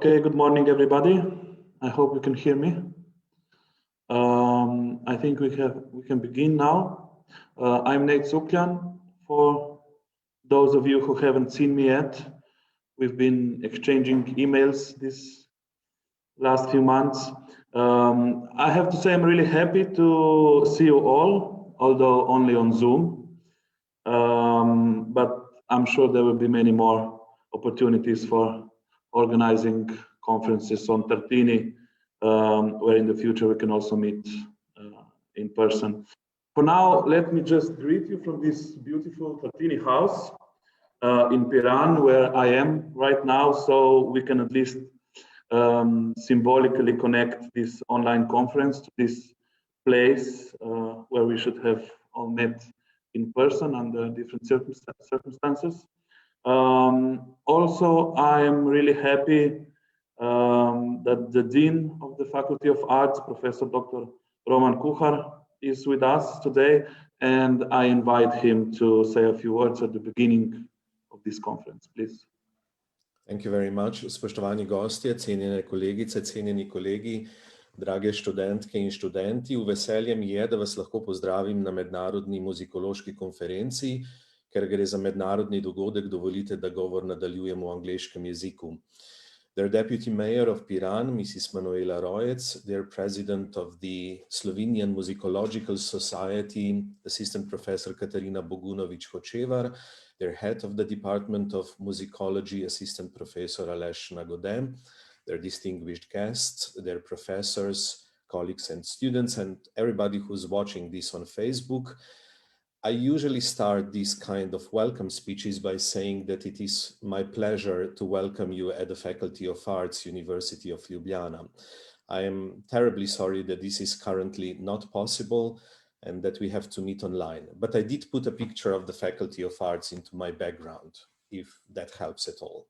Okay, good morning, everybody. I hope you can hear me. I think we can begin now. I'm Nate Sukjan. For those of you who haven't seen me yet, we've been exchanging emails this last few months. I have to say I'm really happy to see you all, although only on Zoom. But I'm sure there will be many more opportunities for organizing conferences on Tartini, where in the future we can also meet in person. For now, let me just greet you from this beautiful Tartini house in Piran, where I am right now, so we can at least symbolically connect this online conference to this place where we should have all met in person under different circumstances. Also, I am really happy that the Dean of the Faculty of Arts, Professor Dr. Roman KUHAR, is with us today, and I invite him to say a few words at the beginning of this conference, please. Thank you very much. Spoštovani gostje, cenjene kolegice, cenjeni kolegi, drage študentke in študenti, v veselje mi je, da vas lahko pozdravim na mednarodni muzikološki konferenciji. Ker gre za mednarodni dogodek, dovolite, da govor nadaljujem v angleškem jeziku. Their Deputy Mayor of Piran, Mrs. Manuela Rojec, their President of the Slovenian Musicological Society, Assistant Professor KATARINA BOGUNOVIĆ HOČEVAR, their Head of the Department of Musicology, Assistant Professor ALEŠ NAGODE, their distinguished guests, their professors, colleagues and students, and everybody who's watching this on Facebook. I usually start these kind of welcome speeches by saying that it is my pleasure to welcome you at the Faculty of Arts, University of Ljubljana. I am terribly sorry that this is currently not possible and that we have to meet online. But I did put a picture of the Faculty of Arts into my background, if that helps at all.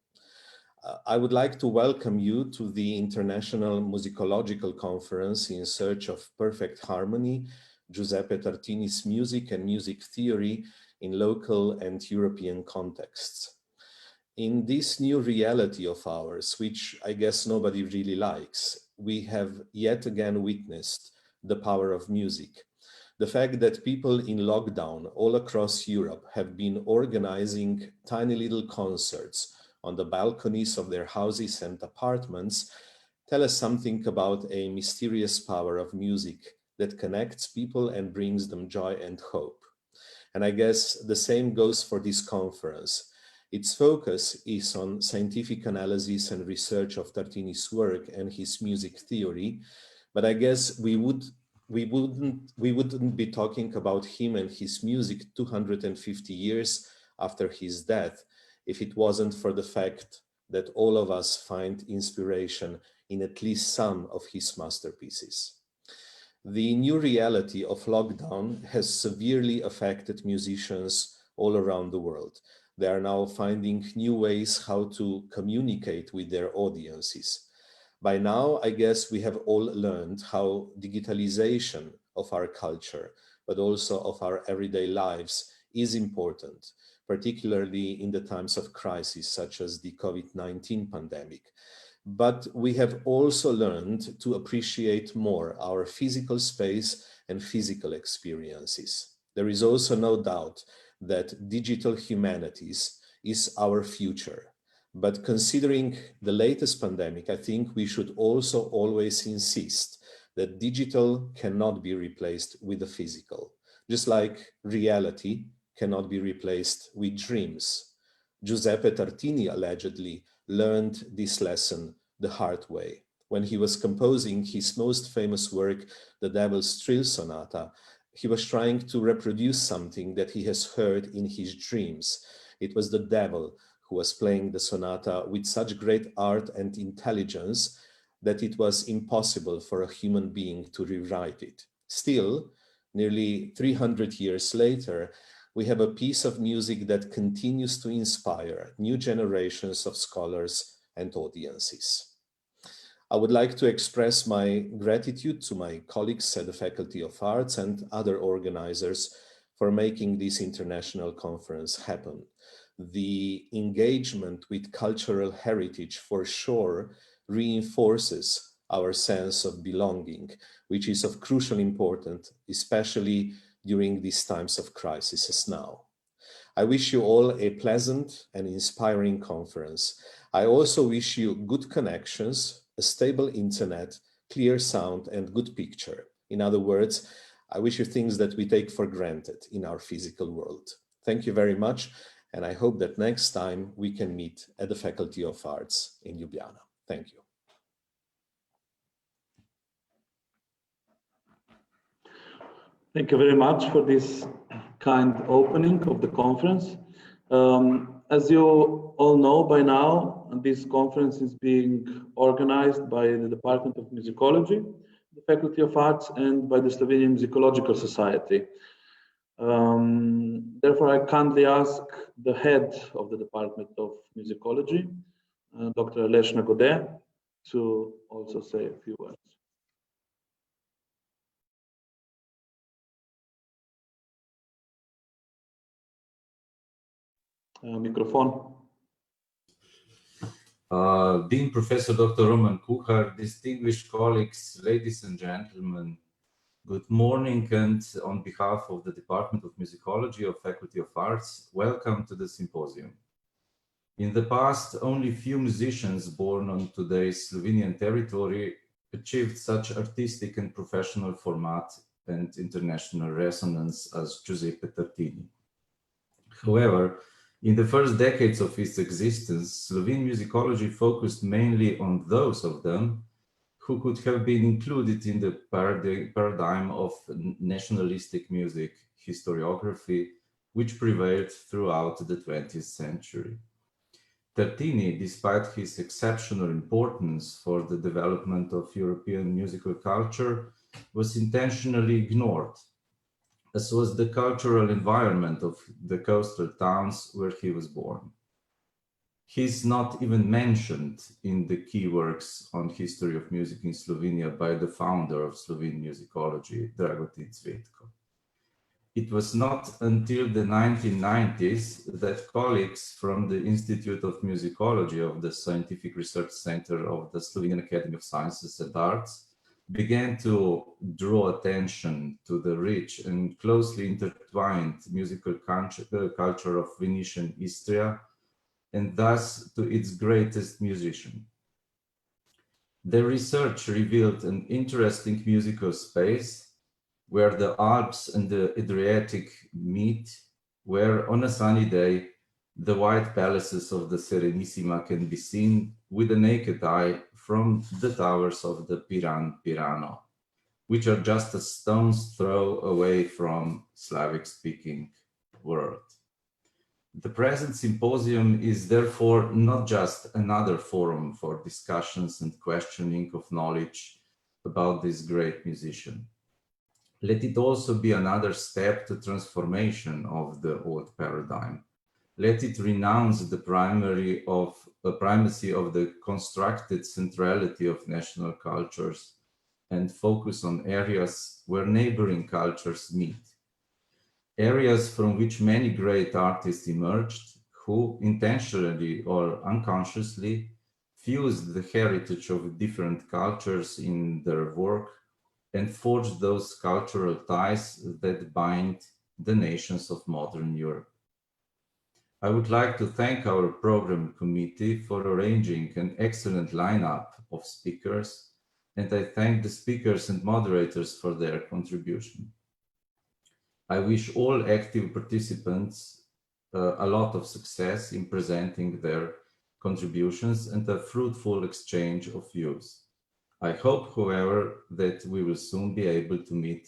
I would like to welcome you to the International Musicological Conference in Search of Perfect Harmony, Giuseppe Tartini's Music and Music Theory in Local and European Contexts. In this new reality of ours, which I guess nobody really likes, we have yet again witnessed the power of music. The fact that people in lockdown all across Europe have been organizing tiny little concerts on the balconies of their houses and apartments tell us something about a mysterious power of music that connects people and brings them joy and hope. And I guess the same goes for this conference. Its focus is on scientific analysis and research of Tartini's work and his music theory, but I guess we wouldn't be talking about him and his music 250 years after his death if it wasn't for the fact that all of us find inspiration in at least some of his masterpieces. The new reality of lockdown has severely affected musicians all around the world. They are now finding new ways how to communicate with their audiences. By now, I guess we have all learned how digitalization of our culture, but also of our everyday lives, is important, particularly in the times of crisis, such as the COVID-19 pandemic. But we have also learned to appreciate more our physical space and physical experiences. There is also no doubt that digital humanities is our future. But considering the latest pandemic, I think we should also always insist that digital cannot be replaced with the physical, just like reality cannot be replaced with dreams. Giuseppe Tartini allegedly learned this lesson the hard way. When he was composing his most famous work, the Devil's Trill Sonata, he was trying to reproduce something that he has heard in his dreams. It was the devil who was playing the sonata with such great art and intelligence that it was impossible for a human being to rewrite it. Still, nearly 300 years later, we have a piece of music that continues to inspire new generations of scholars and audiences. I would like to express my gratitude to my colleagues at the Faculty of Arts and other organizers for making this international conference happen. The engagement with cultural heritage for sure reinforces our sense of belonging, which is of crucial importance, especially during these times of crisis as now. I wish you all a pleasant and inspiring conference. I also wish you good connections, a stable internet, clear sound, and good picture. In other words, I wish you things that we take for granted in our physical world. Thank you very much, and I hope that next time we can meet at the Faculty of Arts in Ljubljana. Thank you. Thank you very much for this kind opening of the conference. As you all know by now, this conference is being organized by the Department of Musicology, the Faculty of Arts, and by the Slovenian Musicological Society. Therefore, I kindly ask the head of the Department of Musicology, Dr. ALEŠ NAGODE, to also say a few words. Microphone. Dean Professor Dr. Roman KUHAR, distinguished colleagues, ladies and gentlemen, good morning, and on behalf of the Department of Musicology of Faculty of Arts, welcome to the symposium. In the past, only few musicians born on today's Slovenian territory achieved such artistic and professional format and international resonance as Giuseppe Tartini. However, in the first decades of its existence, Slovene musicology focused mainly on those of them who could have been included in the paradigm of nationalistic music historiography, which prevailed throughout the 20th century. Tartini, despite his exceptional importance for the development of European musical culture, was intentionally ignored, as was the cultural environment of the coastal towns where he was born. He's not even mentioned in the key works on history of music in Slovenia by the founder of Slovene musicology, Dragutin Cvetko. It was not until the 1990s that colleagues from the Institute of Musicology of the Scientific Research Center of the Slovenian Academy of Sciences and Arts began to draw attention to the rich and closely intertwined musical culture of Venetian Istria, and thus to its greatest musician. Their research revealed an interesting musical space where the Alps and the Adriatic meet, where on a sunny day, the white palaces of the Serenissima can be seen with the naked eye from the towers of the Pirano, which are just a stone's throw away from Slavic-speaking world. The present symposium is therefore not just another forum for discussions and questioning of knowledge about this great musician. Let it also be another step to transformation of the old paradigm. Let it renounce the primacy of the constructed centrality of national cultures and focus on areas where neighboring cultures meet. Areas from which many great artists emerged who, intentionally or unconsciously, fused the heritage of different cultures in their work and forged those cultural ties that bind the nations of modern Europe. I would like to thank our program committee for arranging an excellent lineup of speakers, and I thank the speakers and moderators for their contribution. I wish all active participants a lot of success in presenting their contributions and a fruitful exchange of views. I hope, however, that we will soon be able to meet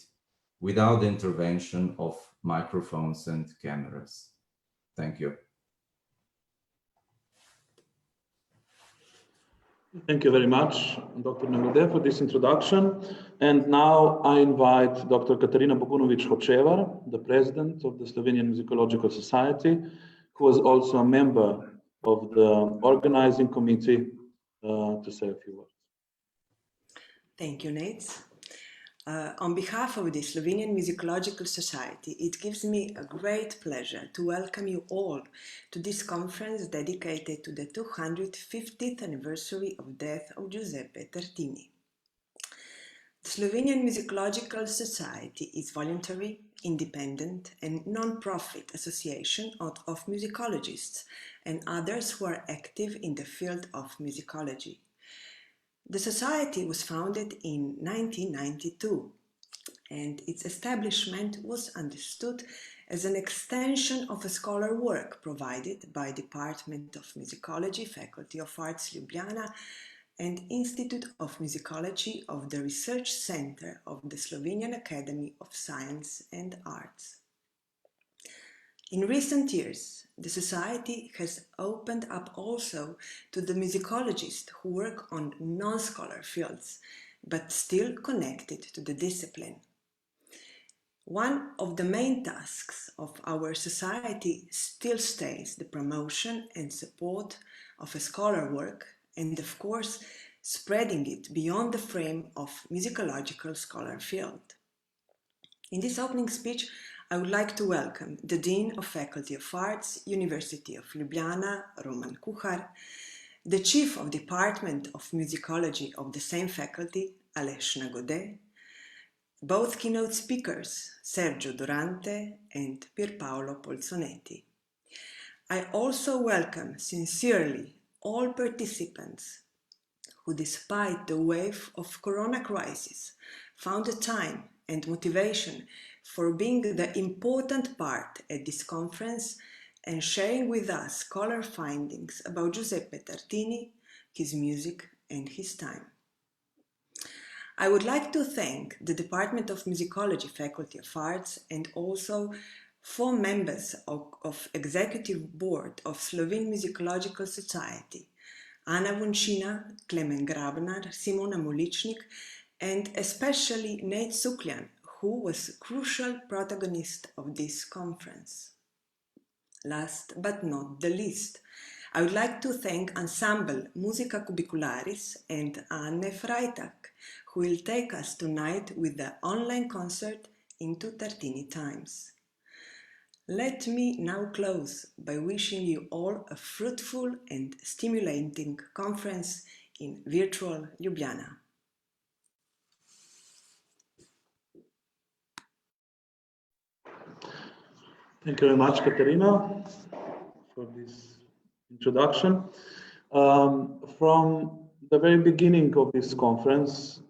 without the intervention of microphones and cameras. Thank you. Thank you very much, Dr. NAGODE, for this introduction. And now I invite Dr. KATARINA BOGUNOVIĆ HOČEVAR, the president of the Slovenian Musicological Society, who is also a member of the organizing committee, to say a few words. Thank you, Nate. On behalf of the Slovenian Musicological Society, it gives me a great pleasure to welcome you all to this conference dedicated to the 250th anniversary of death of Giuseppe Tartini. The Slovenian Musicological Society is voluntary, independent and non-profit association of musicologists and others who are active in the field of musicology. The society was founded in 1992 and its establishment was understood as an extension of a scholar work provided by Department of Musicology, Faculty of Arts, Ljubljana and Institute of Musicology of the Research Center of the Slovenian Academy of Science and Arts. In recent years, the Society has opened up also to the musicologists who work on non-scholar fields, but still connected to the discipline. One of the main tasks of our Society still stays the promotion and support of a scholar work and, of course, spreading it beyond the frame of musicological scholar field. In this opening speech, I would like to welcome the Dean of Faculty of Arts, University of Ljubljana, Roman KUHAR, the Chief of Department of Musicology of the same faculty, ALEŠ NAGODE, both keynote speakers, Sergio Durante and Pierpaolo Polzonetti. I also welcome sincerely all participants who, despite the wave of Corona crisis, found the time and motivation for being the important part at this conference and sharing with us scholar findings about Giuseppe Tartini, his music and his time. I would like to thank the Department of Musicology, Faculty of Arts and also 4 members of Executive Board of Slovene Musicological Society, Ana Vončina, Klemen Grabnar, Simona Moličnik, and especially Nate Sukljan, who was a crucial protagonist of this conference. Last but not the least, I would like to thank Ensemble Musica Cubicularis and Anne Freitag, who will take us tonight with the online concert into Tartini times. Let me now close by wishing you all a fruitful and stimulating conference in virtual Ljubljana. Thank you very much, Katarina, for this introduction. From the very beginning of this conference,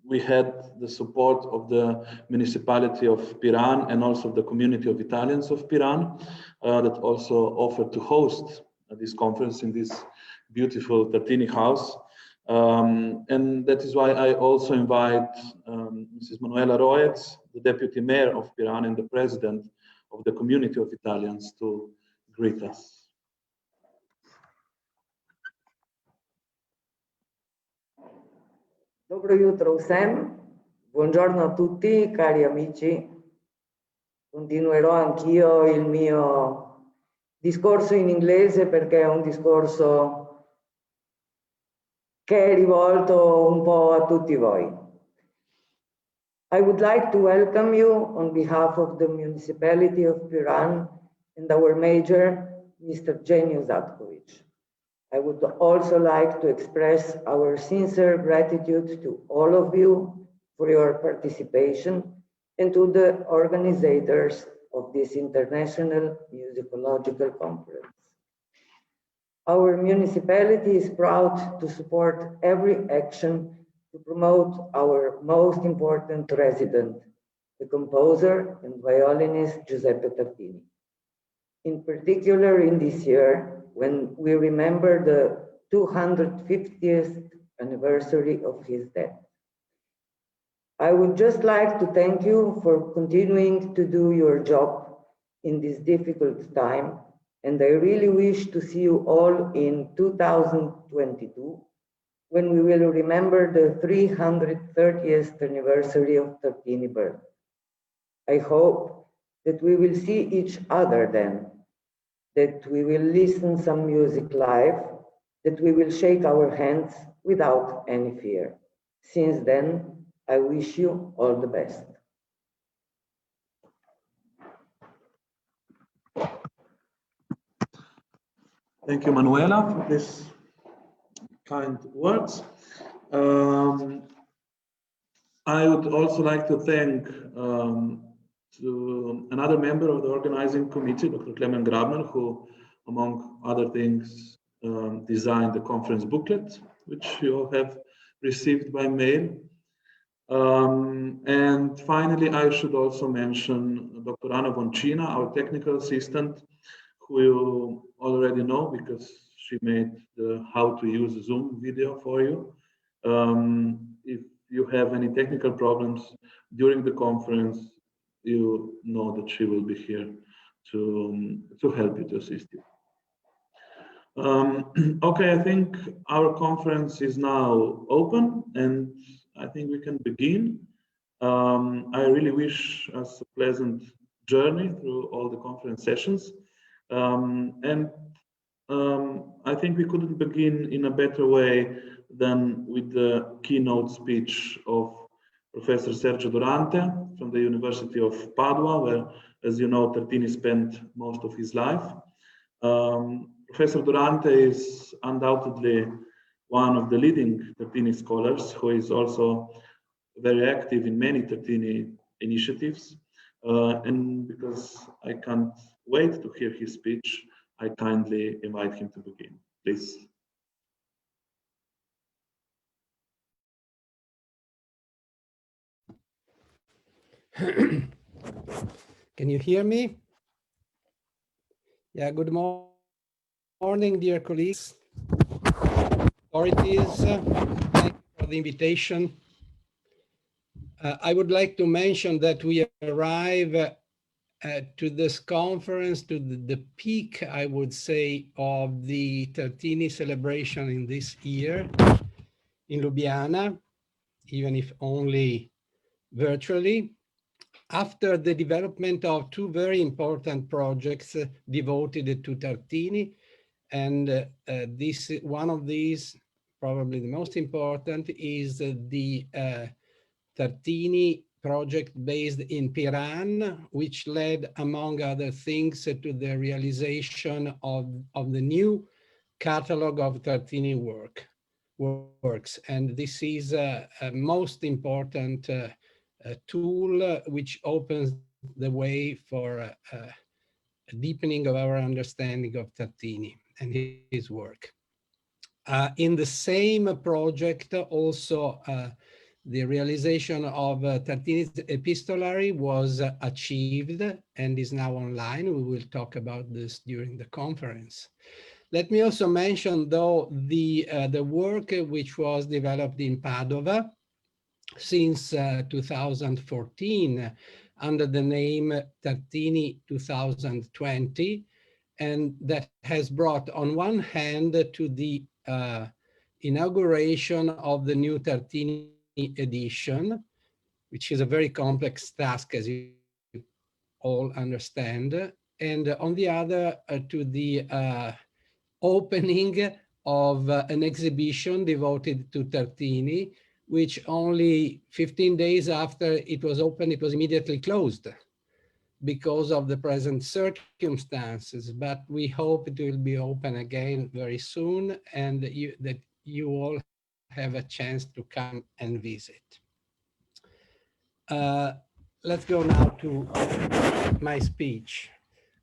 we had the support of the municipality of Piran and also the community of Italians of Piran that also offered to host this conference in this beautiful Tartini house. And that is why I also invite Mrs. Manuela Rojec, the Deputy Mayor of Piran and the President of the Community of Italians, to greet us. Dobro jutro vsem, buongiorno a tutti cari amici. Continuerò anch'io il mio discorso in inglese perché è un discorso che è rivolto un po' a tutti voi. I would like to welcome you on behalf of the municipality of Piran and our mayor, Mr. Genio Zatkovic. I would also like to express our sincere gratitude to all of you for your participation and to the organizers of this international musicological conference. Our municipality is proud to support every action to promote our most important resident, the composer and violinist Giuseppe Tartini. In particular, in this year, when we remember the 250th anniversary of his death. I would just like to thank you for continuing to do your job in this difficult time, and I really wish to see you all in 2022, when we will remember the 330th anniversary of Tartini birth. I hope that we will see each other then, that we will listen some music live, that we will shake our hands without any fear. Since then, I wish you all the best. Thank you, Manuela, for these kind words. I would also like to thank to another member of the organizing committee, Dr. Klemen Grabner, who, among other things, designed the conference booklet, which you all have received by mail. And finally, I should also mention Dr. Anna Voncina, our technical assistant, who you already know because she made the how to use Zoom video for you. If you have any technical problems during the conference, you know that she will be here to help you, to assist you. Okay, I think our conference is now open and I think we can begin. I really wish us a pleasant journey through all the conference sessions. I think we couldn't begin in a better way than with the keynote speech of Professor Sergio Durante from the University of Padua, where, as you know, Tartini spent most of his life. Professor Durante is undoubtedly one of the leading Tartini scholars, who is also very active in many Tartini initiatives. And because I can't wait to hear his speech, I kindly invite him to begin. Please. Can you hear me? Yeah, good morning, dear colleagues, authorities. Thank you for the invitation. I would like to mention that we arrive to this conference, to the peak, I would say, of the Tartini celebration in this year in Ljubljana, even if only virtually, after the development of two very important projects devoted to Tartini. And this one of these, probably the most important, is the Tartini project based in Piran, which led, among other things, to the realization of the new catalog of Tartini works. And this is a most important tool which opens the way for a deepening of our understanding of Tartini and his work. In the same project, also the realization of Tartini's epistolary was achieved and is now online. We will talk about this during the conference. Let me also mention, though, the work which was developed in Padua since 2014 under the name Tartini 2020, and that has brought, on one hand, to the inauguration of the new Tartini edition, which is a very complex task, as you all understand, and on the other, to the opening of an exhibition devoted to Tartini, which only 15 days after it was opened, it was immediately closed because of the present circumstances. But we hope it will be open again very soon, and that you all have a chance to come and visit. Let's go now to my speech.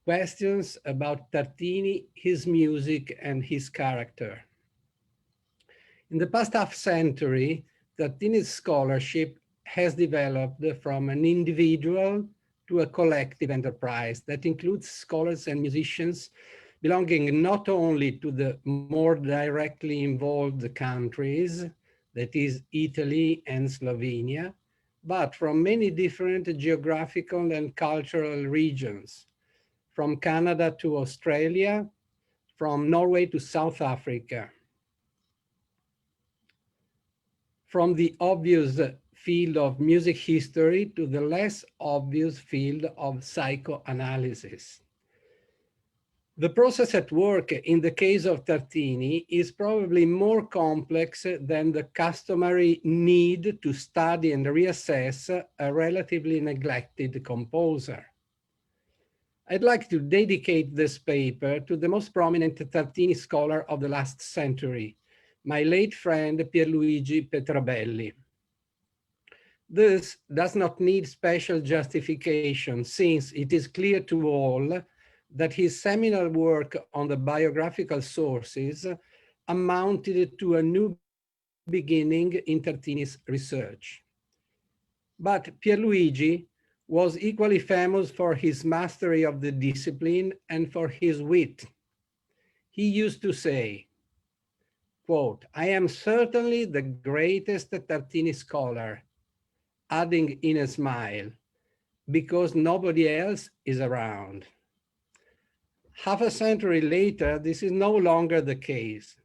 Questions about Tartini, his music, and his character. In the past half century, Tartini's scholarship has developed from an individual to a collective enterprise that includes scholars and musicians belonging not only to the more directly involved countries, that is Italy and Slovenia, but from many different geographical and cultural regions, from Canada to Australia, from Norway to South Africa, from the obvious field of music history to the less obvious field of psychoanalysis. The process at work in the case of Tartini is probably more complex than the customary need to study and reassess a relatively neglected composer. I'd like to dedicate this paper to the most prominent Tartini scholar of the last century, my late friend Pierluigi Petrabelli. This does not need special justification, since it is clear to all that his seminal work on the biographical sources amounted to a new beginning in Tartini's research. But Pierluigi was equally famous for his mastery of the discipline and for his wit. He used to say, quote, "I am certainly the greatest Tartini scholar," adding in a smile, "because nobody else is around." Half a century later, this is no longer the case.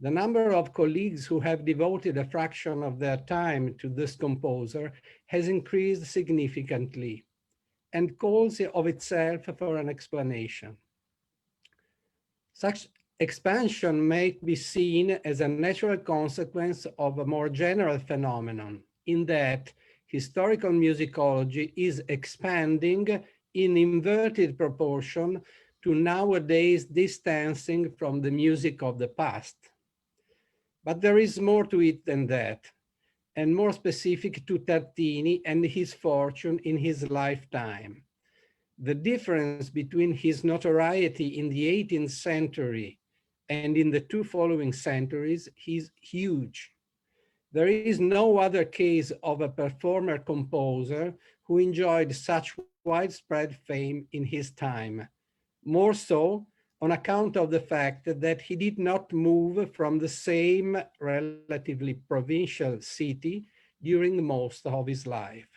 The number of colleagues who have devoted a fraction of their time to this composer has increased significantly and calls of itself for an explanation. Such expansion may be seen as a natural consequence of a more general phenomenon, in that historical musicology is expanding in inverted proportion to nowadays distancing from the music of the past. But there is more to it than that, and more specific to Tartini and his fortune in his lifetime. The difference between his notoriety in the 18th century and in the two following centuries is huge. There is no other case of a performer-composer who enjoyed such widespread fame in his time, more so on account of the fact that he did not move from the same relatively provincial city during most of his life.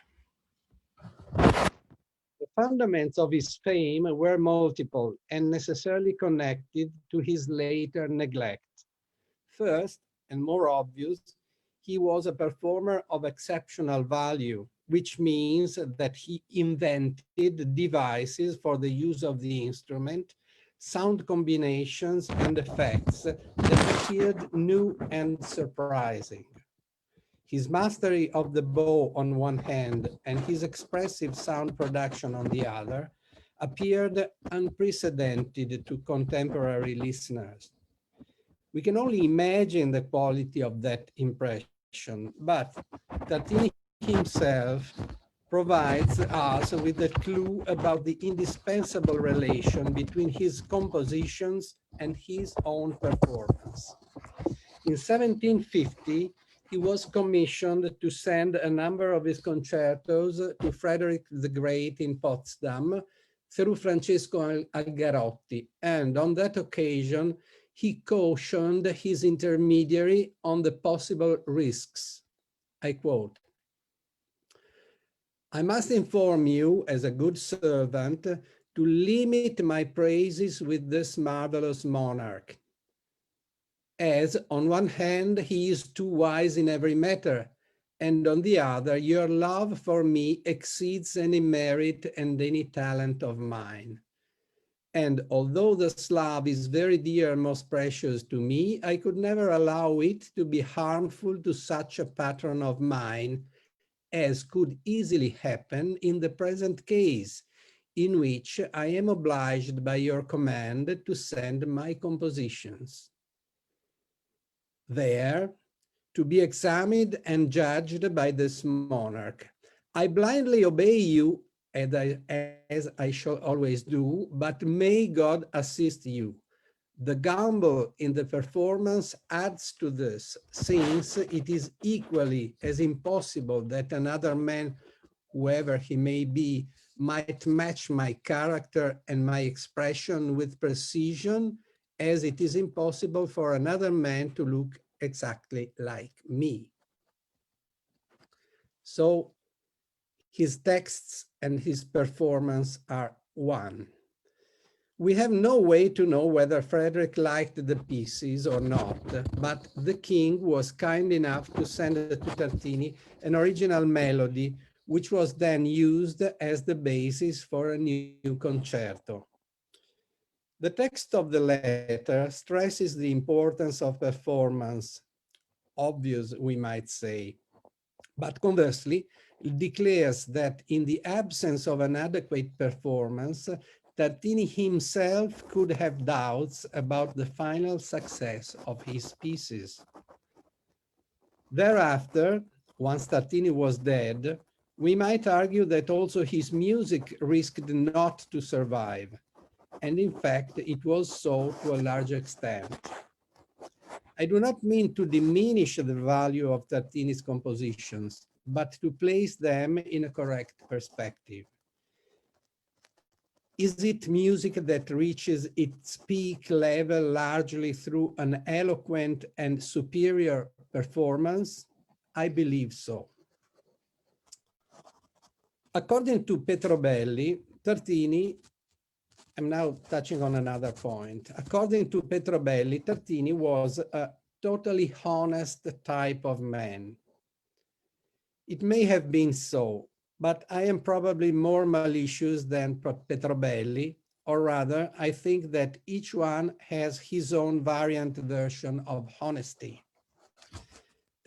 The fundaments of his fame were multiple and necessarily connected to his later neglect. First, and more obvious, he was a performer of exceptional value, which means that he invented devices for the use of the instrument, sound combinations and effects that appeared new and surprising. His mastery of the bow on one hand and his expressive sound production on the other appeared unprecedented to contemporary listeners. We can only imagine the quality of that impression, but Tartini himself provides us with a clue about the indispensable relation between his compositions and his own performance. In 1750, he was commissioned to send a number of his concertos to Frederick the Great in Potsdam through Francesco Algarotti, and on that occasion, he cautioned his intermediary on the possible risks. I quote, "I must inform you as a good servant to limit my praises with this marvelous monarch, as on one hand he is too wise in every matter, and on the other your love for me exceeds any merit and any talent of mine. And although the Slav is very dear and most precious to me, I could never allow it to be harmful to such a patron of mine, as could easily happen in the present case, in which I am obliged by your command to send my compositions there to be examined and judged by this monarch. I blindly obey you, as I shall always do, but may God assist you. The gamble in the performance adds to this, since it is equally as impossible that another man, whoever he may be, might match my character and my expression with precision, as it is impossible for another man to look exactly like me." So his texts and his performance are one. We have no way to know whether Frederick liked the pieces or not, but the king was kind enough to send to Tartini an original melody, which was then used as the basis for a new concerto. The text of the letter stresses the importance of performance, obvious we might say, but conversely, it declares that in the absence of an adequate performance, Tartini himself could have doubts about the final success of his pieces. Thereafter, once Tartini was dead, we might argue that also his music risked not to survive. And in fact, it was so to a large extent. I do not mean to diminish the value of Tartini's compositions, but to place them in a correct perspective. Is it music that reaches its peak level largely through an eloquent and superior performance? I believe so. According to Petrobelli, Tartini, I'm now touching on another point. According to Petrobelli, Tartini was a totally honest type of man. It may have been so, but I am probably more malicious than Petrobelli, or rather, I think that each one has his own variant version of honesty.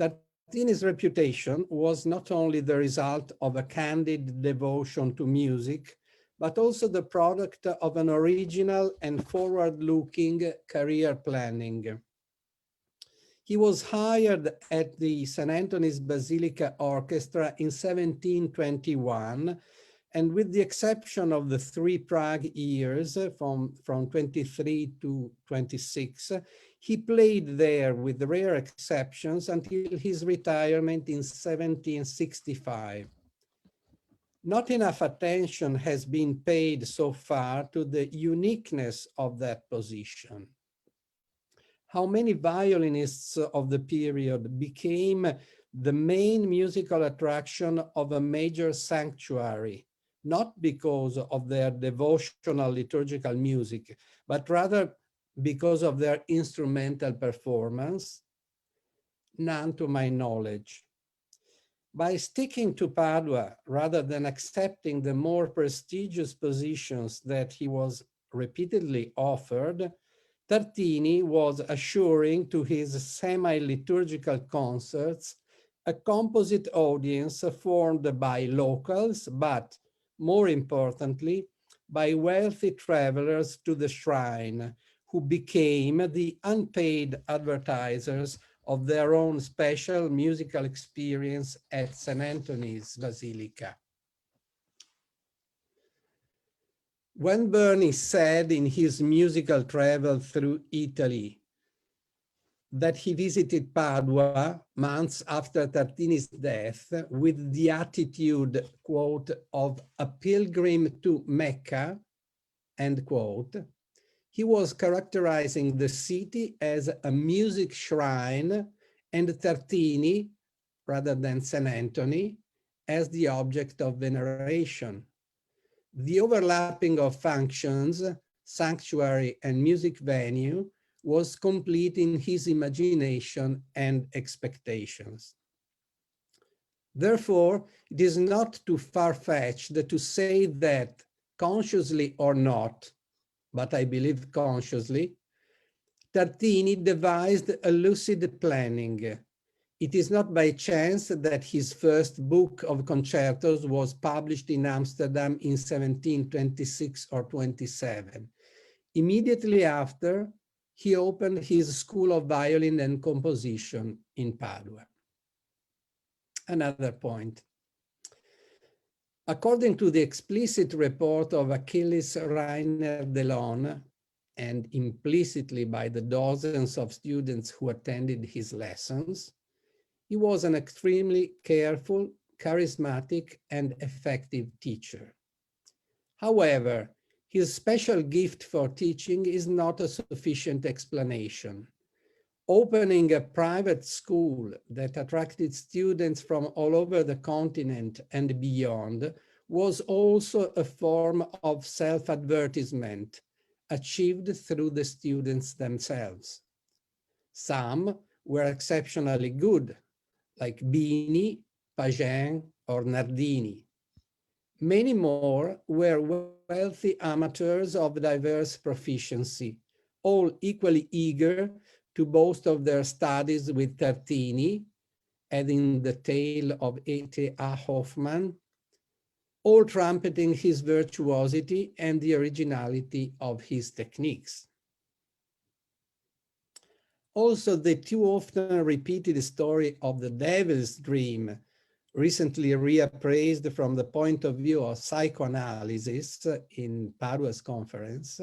Tartini's reputation was not only the result of a candid devotion to music, but also the product of an original and forward-looking career planning. He was hired at the St. Anthony's Basilica Orchestra in 1721, and with the exception of the 3 Prague years from 23 to 26, he played there with rare exceptions until his retirement in 1765. Not enough attention has been paid so far to the uniqueness of that position. How many violinists of the period became the main musical attraction of a major sanctuary, not because of their devotional liturgical music, but rather because of their instrumental performance? None to my knowledge. By sticking to Padua rather than accepting the more prestigious positions that he was repeatedly offered, Tartini was assuring to his semi-liturgical concerts a composite audience formed by locals, but more importantly, by wealthy travelers to the shrine, who became the unpaid advertisers of their own special musical experience at St. Anthony's Basilica. When Burney said in his musical travel through Italy that he visited Padua months after Tartini's death with the attitude, quote, of a pilgrim to Mecca, end quote, he was characterizing the city as a music shrine and Tartini, rather than St. Anthony, as the object of veneration. The overlapping of functions, sanctuary and music venue, was complete in his imagination and expectations. Therefore, it is not too far-fetched to say that, consciously or not, but I believe consciously, Tartini devised a lucid planning. It is not by chance that his first book of concertos was published in Amsterdam in 1726 or 27. Immediately after, he opened his School of Violin and Composition in Padua. Another point. According to the explicit report of Achilles Rainer Delon, and implicitly by the dozens of students who attended his lessons, he was an extremely careful, charismatic, and effective teacher. However, his special gift for teaching is not a sufficient explanation. Opening a private school that attracted students from all over the continent and beyond was also a form of self-advertisement achieved through the students themselves. Some were exceptionally good, like Bini, Pagin, or Nardini. Many more were wealthy amateurs of diverse proficiency, all equally eager to boast of their studies with Tartini, adding the tale of E.T.A. Hoffmann, all trumpeting his virtuosity and the originality of his techniques. Also, the too often repeated story of the devil's dream, recently reappraised from the point of view of psychoanalysis in Padua's conference,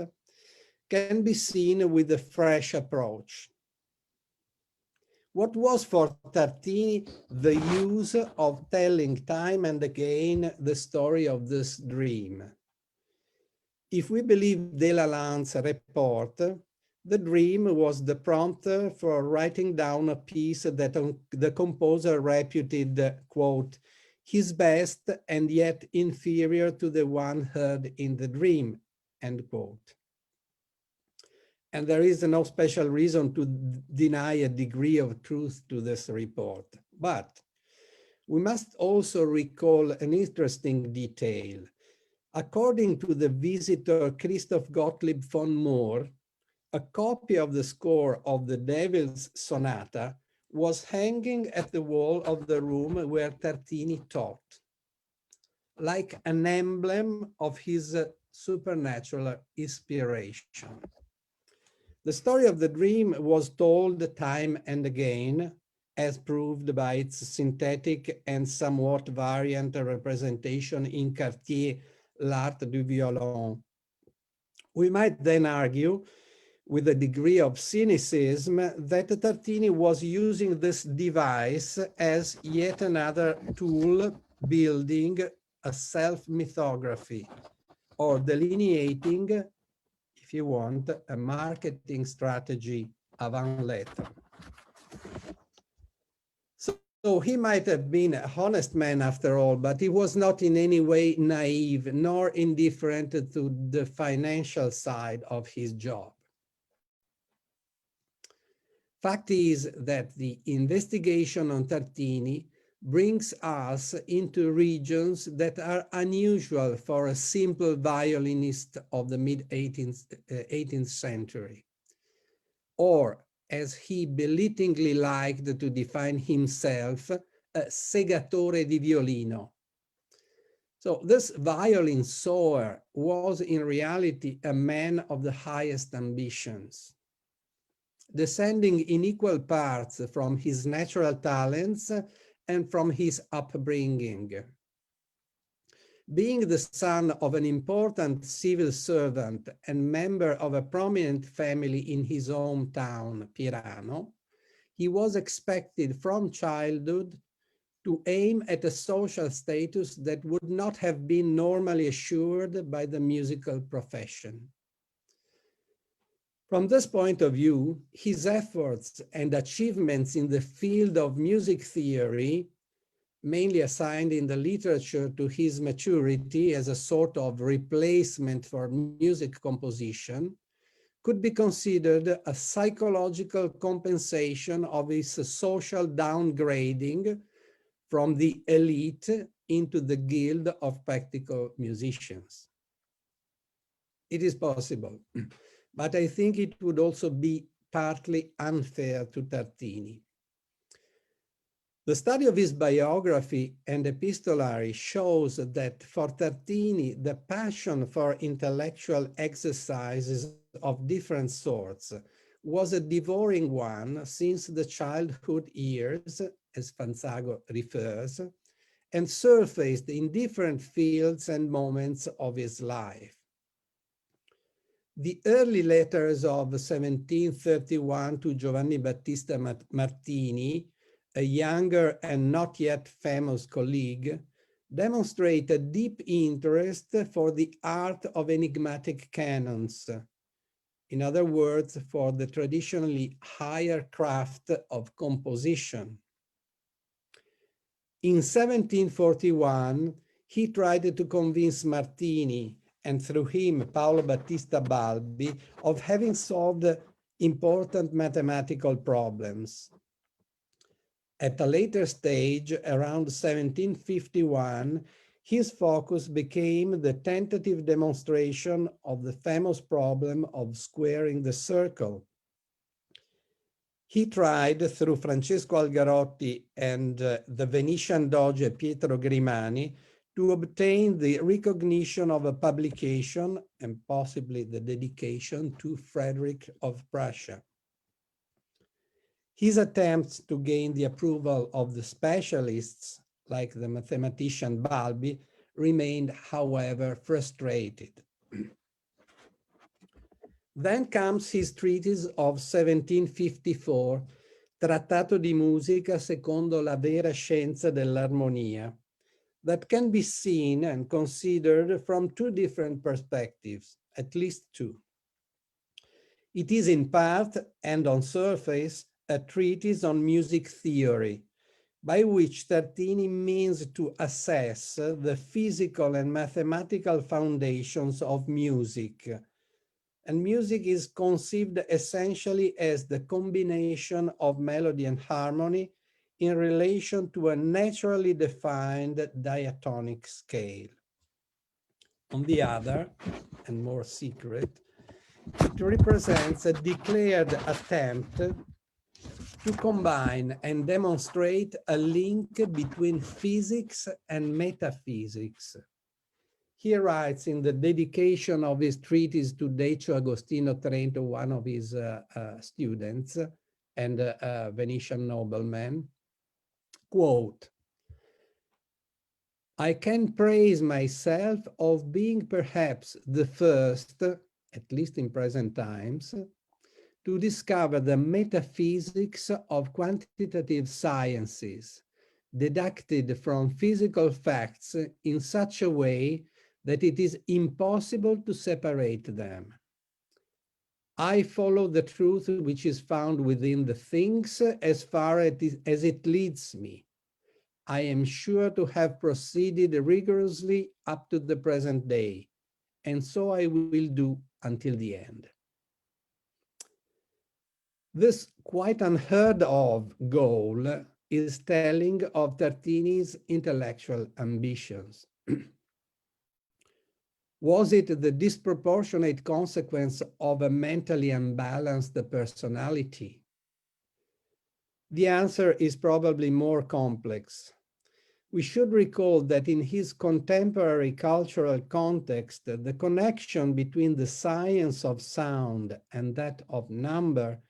can be seen with a fresh approach. What was for Tartini the use of telling time and again the story of this dream? If we believe Delalande's report, the dream was the prompter for writing down a piece that the composer reputed, quote, his best and yet inferior to the one heard in the dream, end quote. And there is no special reason to deny a degree of truth to this report. But we must also recall an interesting detail. According to the visitor Christoph Gottlieb von Mohr, a copy of the score of the Devil's Sonata was hanging at the wall of the room where Tartini taught, like an emblem of his supernatural inspiration. The story of the dream was told time and again, as proved by its synthetic and somewhat variant representation in Cartier's L'Art du Violon. We might then argue, with a degree of cynicism, that Tartini was using this device as yet another tool building a self-mythography or delineating, if you want, a marketing strategy avant lettre. So he might have been a honest man after all, but he was not in any way naive nor indifferent to the financial side of his job. Fact is that the investigation on Tartini brings us into regions that are unusual for a simple violinist of the mid-18th century, or, as he belittlingly liked to define himself, a segatore di violino. So this violin sower was in reality a man of the highest ambitions, descending in equal parts from his natural talents and from his upbringing. Being the son of an important civil servant and member of a prominent family in his hometown, Pirano, he was expected from childhood to aim at a social status that would not have been normally assured by the musical profession. From this point of view, his efforts and achievements in the field of music theory, mainly assigned in the literature to his maturity as a sort of replacement for music composition, could be considered a psychological compensation of his social downgrading from the elite into the guild of practical musicians. It is possible, but I think it would also be partly unfair to Tartini. The study of his biography and epistolary shows that for Tartini, the passion for intellectual exercises of different sorts was a devouring one since the childhood years, as Fanzago refers, and surfaced in different fields and moments of his life. The early letters of 1731 to Giovanni Battista Martini, a younger and not yet famous colleague, demonstrate a deep interest for the art of enigmatic canons. In other words, for the traditionally higher craft of composition. In 1741, he tried to convince Martini, and through him Paolo Battista Balbi, of having solved important mathematical problems. At a later stage, around 1751, his focus became the tentative demonstration of the famous problem of squaring the circle. He tried, through Francesco Algarotti and the Venetian Doge Pietro Grimani, to obtain the recognition of a publication and possibly the dedication to Frederick of Prussia. His attempts to gain the approval of the specialists, like the mathematician Balbi, remained, however, frustrated. Then comes his treatise of 1754, Trattato di musica secondo la vera scienza dell'armonia, that can be seen and considered from two different perspectives, at least two. It is in part and on surface a treatise on music theory, by which Tartini means to assess the physical and mathematical foundations of music. And music is conceived essentially as the combination of melody and harmony in relation to a naturally defined diatonic scale. On the other, and more secret, it represents a declared attempt to combine and demonstrate a link between physics and metaphysics. He writes in the dedication of his treatise to Decio Agostino Trento, one of his students and a Venetian nobleman, quote, "I can praise myself of being perhaps the first, at least in present times, to discover the metaphysics of quantitative sciences, deducted from physical facts in such a way that it is impossible to separate them. I follow the truth which is found within the things as far as it leads me. I am sure to have proceeded rigorously up to the present day, and so I will do until the end." This quite unheard of goal is telling of Tartini's intellectual ambitions. Was it the disproportionate consequence of a mentally unbalanced personality? The answer is probably more complex. We should recall that in his contemporary cultural context, the connection between the science of sound and that of number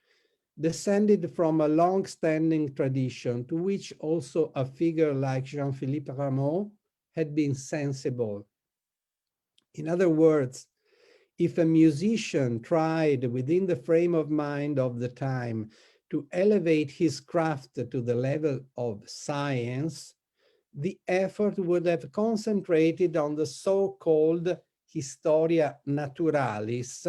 descended from a long-standing tradition to which also a figure like Jean-Philippe Rameau had been sensible. In other words, if a musician tried within the frame of mind of the time to elevate his craft to the level of science, the effort would have concentrated on the so-called historia naturalis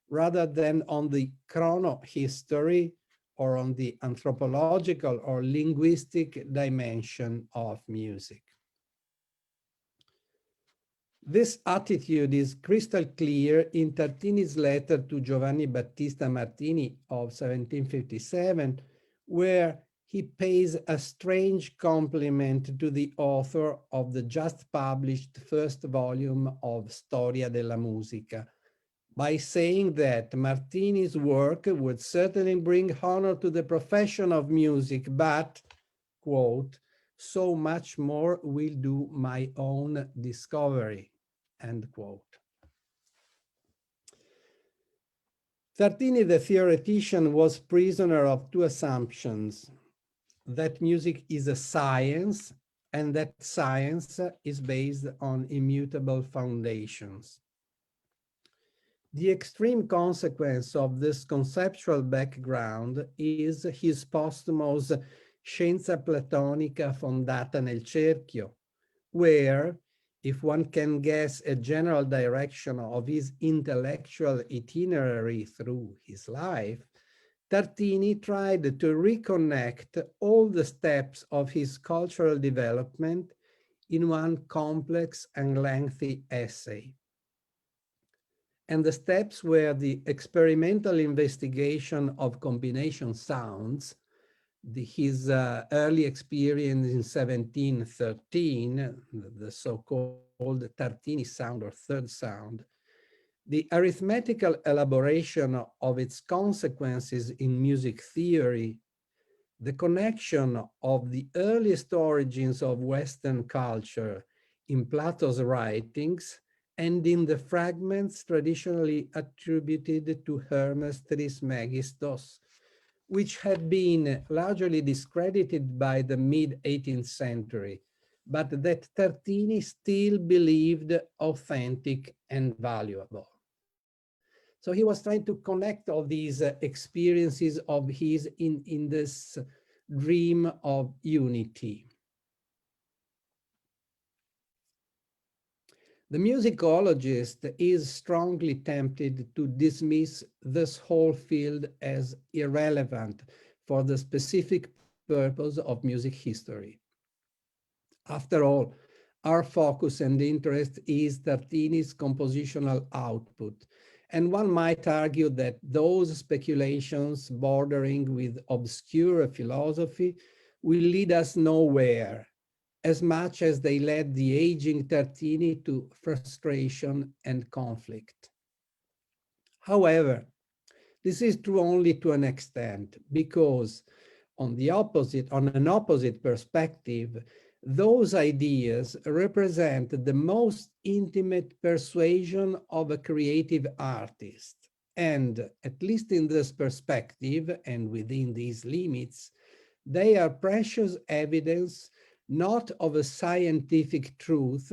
rather than on the chronohistory or on the anthropological or linguistic dimension of music. This attitude is crystal clear in Tartini's letter to Giovanni Battista Martini of 1757, where he pays a strange compliment to the author of the just published first volume of Storia della Musica, by saying that Martini's work would certainly bring honor to the profession of music, but, quote, "so much more will do my own discovery," end quote. Tartini, the theoretician, was prisoner of two assumptions: that music is a science and that science is based on immutable foundations. The extreme consequence of this conceptual background is his posthumous Scienza Platonica fondata nel cerchio, where, if one can guess a general direction of his intellectual itinerary through his life, Tartini tried to reconnect all the steps of his cultural development in one complex and lengthy essay. And the steps were the experimental investigation of combination sounds, his early experience in 1713, the so-called Tartini sound or third sound, the arithmetical elaboration of its consequences in music theory, the connection of the earliest origins of Western culture in Plato's writings and in the fragments traditionally attributed to Hermes Trismegistos, which had been largely discredited by the mid-18th century, but that Tartini still believed authentic and valuable. So he was trying to connect all these experiences of his in this dream of unity. The musicologist is strongly tempted to dismiss this whole field as irrelevant for the specific purpose of music history. After all, our focus and interest is Tartini's compositional output, and one might argue that those speculations bordering with obscure philosophy will lead us nowhere, as much as they led the aging Tartini to frustration and conflict. However, this is true only to an extent, because on an opposite perspective, those ideas represent the most intimate persuasion of a creative artist. And at least in this perspective and within these limits, they are precious evidence not of a scientific truth,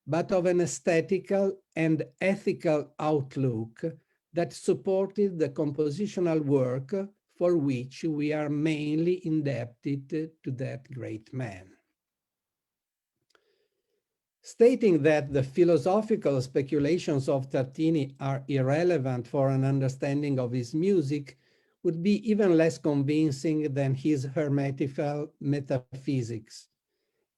but of an aesthetical and ethical outlook that supported the compositional work for which we are mainly indebted to that great man. Stating that the philosophical speculations of Tartini are irrelevant for an understanding of his music would be even less convincing than his hermetical metaphysics.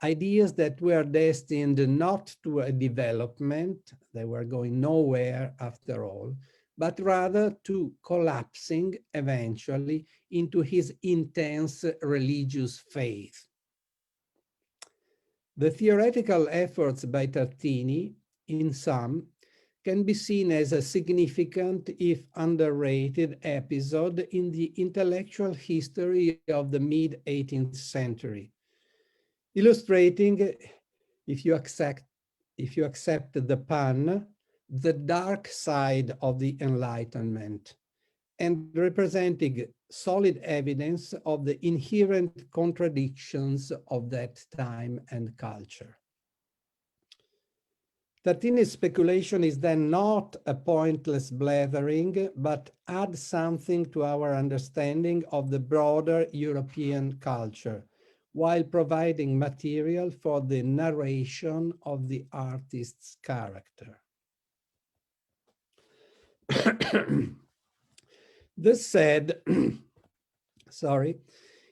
Ideas that were destined not to a development, they were going nowhere after all, but rather to collapsing eventually into his intense religious faith. The theoretical efforts by Tartini, in sum, can be seen as a significant, if underrated, episode in the intellectual history of the mid-18th century, illustrating, if you accept the pun, the dark side of the Enlightenment, and representing solid evidence of the inherent contradictions of that time and culture. Tartini's speculation is then not a pointless blathering, but adds something to our understanding of the broader European culture, while providing material for the narration of the artist's character. This said,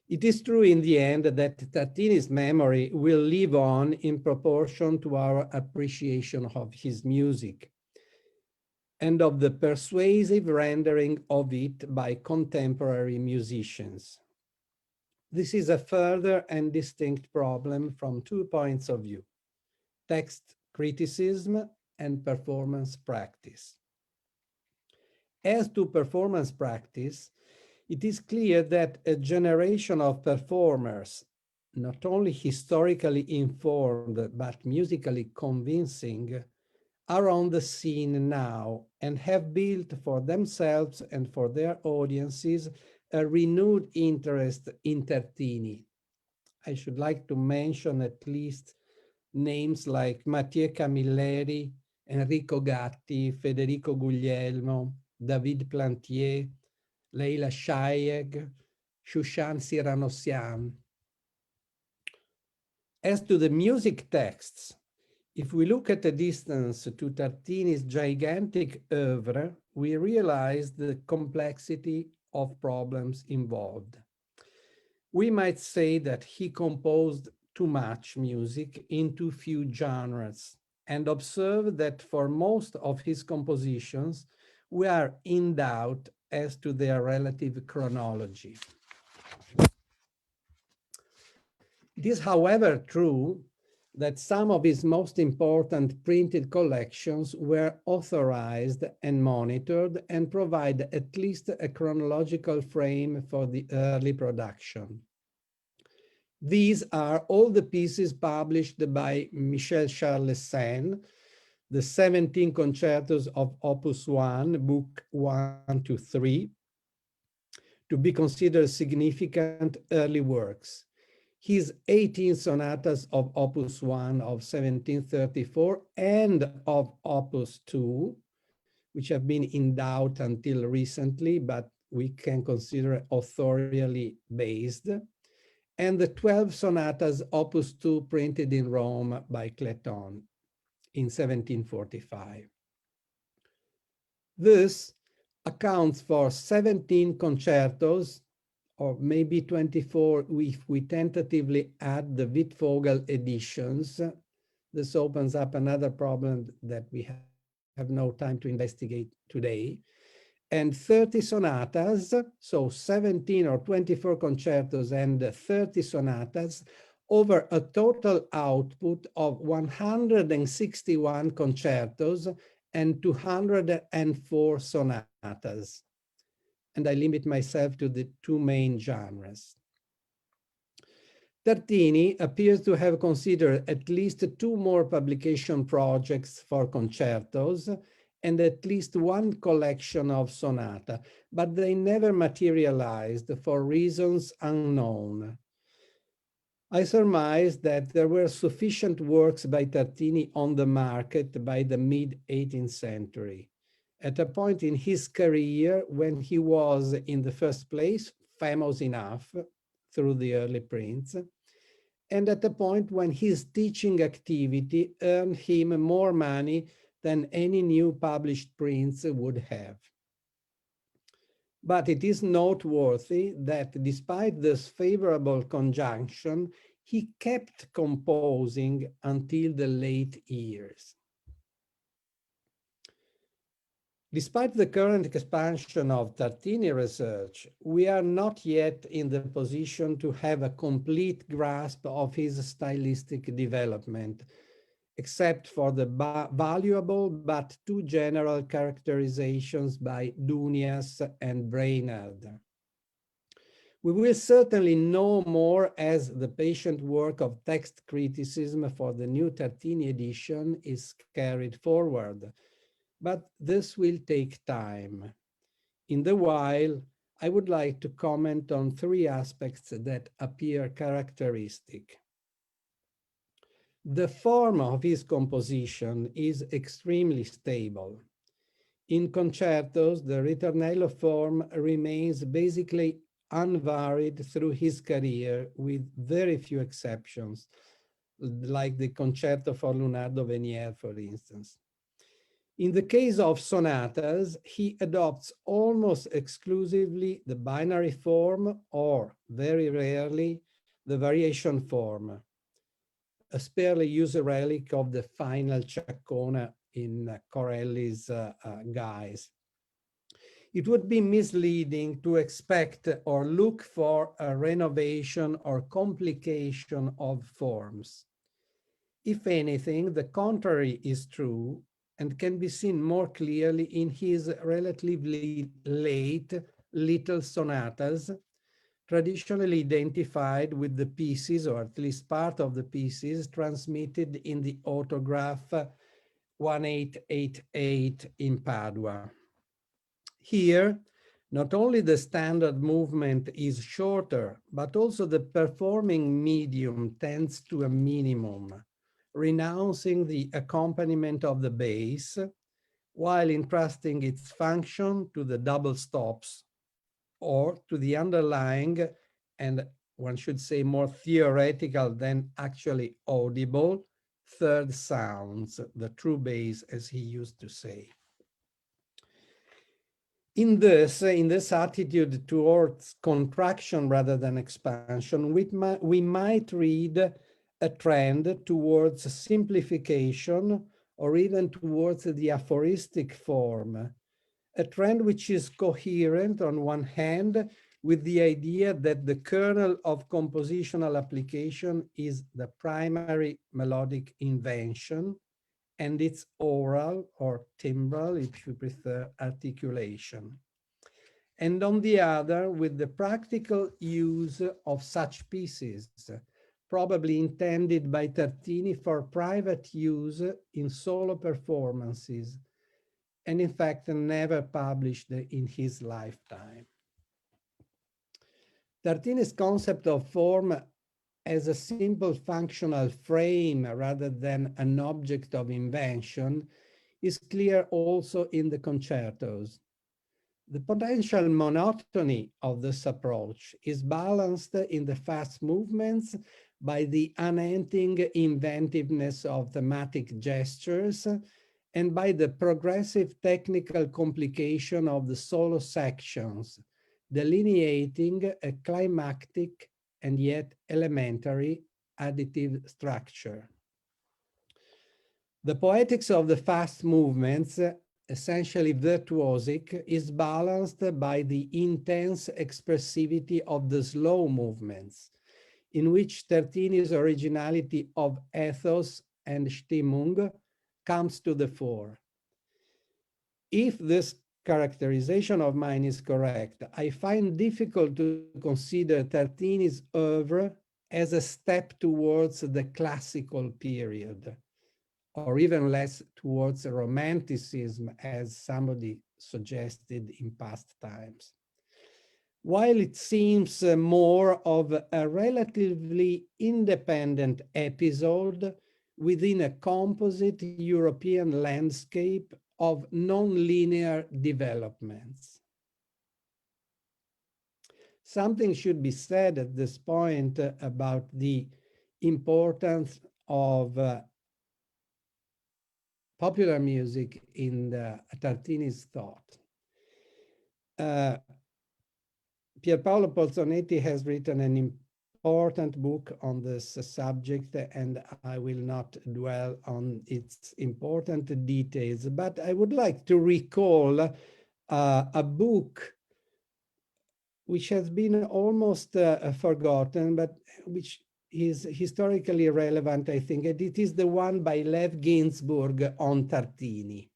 it is true in the end that Tartini's memory will live on in proportion to our appreciation of his music and of the persuasive rendering of it by contemporary musicians. This is a further and distinct problem from 2 points of view: text criticism and performance practice. As to performance practice, it is clear that a generation of performers, not only historically informed, but musically convincing, are on the scene now and have built for themselves and for their audiences a renewed interest in Tartini. I should like to mention at least names like Mathieu Camilleri, Enrico Gatti, Federico Guglielmo, David Plantier, Leila Shayeg, Shushan Siranossian. As to the music texts, if we look at a distance to Tartini's gigantic oeuvre, we realize the complexity of problems involved. We might say that he composed too much music in too few genres, and observe that for most of his compositions, we are in doubt as to their relative chronology. It is, however, true that some of his most important printed collections were authorized and monitored and provide at least a chronological frame for the early production. These are all the pieces published by Michel Charles Sen, the 17 concertos of Opus 1, Book 1 to 3, to be considered significant early works. His 18 sonatas of Opus 1 of 1734 and of Opus 2, which have been in doubt until recently, but we can consider authorially based, and the 12 sonatas Opus 2 printed in Rome by Cleton in 1745. This accounts for 17 concertos, or maybe 24 if we tentatively add the Wittfogel editions. This opens up another problem that we have no time to investigate today. And 30 sonatas, so 17 or 24 concertos and 30 sonatas over a total output of 161 concertos and 204 sonatas. And I limit myself to the two main genres. Tartini appears to have considered at least 2 more publication projects for concertos and at least 1 collection of sonata, but they never materialized for reasons unknown. I surmise that there were sufficient works by Tartini on the market by the mid-18th century, at a point in his career when he was, in the first place, famous enough through the early prints, and at a point when his teaching activity earned him more money than any new published prints would have. But it is noteworthy that despite this favorable conjunction, he kept composing until the late years. Despite the current expansion of Tartini research, we are not yet in the position to have a complete grasp of his stylistic development, except for the valuable but too general characterizations by Dunias and Brainerd. We will certainly know more as the patient work of text criticism for the new Tartini edition is carried forward, but this will take time. In the while, I would like to comment on 3 aspects that appear characteristic. The form of his composition is extremely stable. In concertos, the ritornello form remains basically unvaried through his career, with very few exceptions, like the concerto for Leonardo Venier, for instance. In the case of sonatas, he adopts almost exclusively the binary form, or very rarely, the variation form, a sparely used relic of the final chaccona in Corelli's guise. It would be misleading to expect or look for a renovation or complication of forms. If anything, the contrary is true and can be seen more clearly in his relatively late little sonatas, traditionally identified with the pieces, or at least part of the pieces, transmitted in the autograph 1888 in Padua. Here, not only the standard movement is shorter, but also the performing medium tends to a minimum, renouncing the accompaniment of the bass, while entrusting its function to the double stops, or to the underlying, and one should say more theoretical than actually audible, third sounds, the true bass, as he used to say. In this attitude towards contraction rather than expansion, we might read a trend towards simplification, or even towards the aphoristic form, a trend which is coherent on one hand with the idea that the kernel of compositional application is the primary melodic invention and its oral or timbral, if you prefer, articulation. And on the other, with the practical use of such pieces, probably intended by Tartini for private use in solo performances, and in fact never published in his lifetime. Tartini's concept of form as a simple functional frame rather than an object of invention is clear also in the concertos. The potential monotony of this approach is balanced in the fast movements by the unending inventiveness of thematic gestures and by the progressive technical complication of the solo sections, delineating a climactic and yet elementary additive structure. The poetics of the fast movements, essentially virtuosic, is balanced by the intense expressivity of the slow movements, in which Tartini's originality of ethos and Stimmung comes to the fore. If this characterization of mine is correct, I find difficult to consider Tartini's oeuvre as a step towards the classical period, or even less towards romanticism, as somebody suggested in past times. While it seems more of a relatively independent episode within a composite European landscape of non-linear developments. Something should be said at this point about the importance of popular music in Tartini's thought. Pierpaolo Pozzonetti has written an important book on this subject, and I will not dwell on its important details, but I would like to recall a book which has been almost forgotten, but which is historically relevant, I think, and it is the one by Lev Ginsburg on Tartini.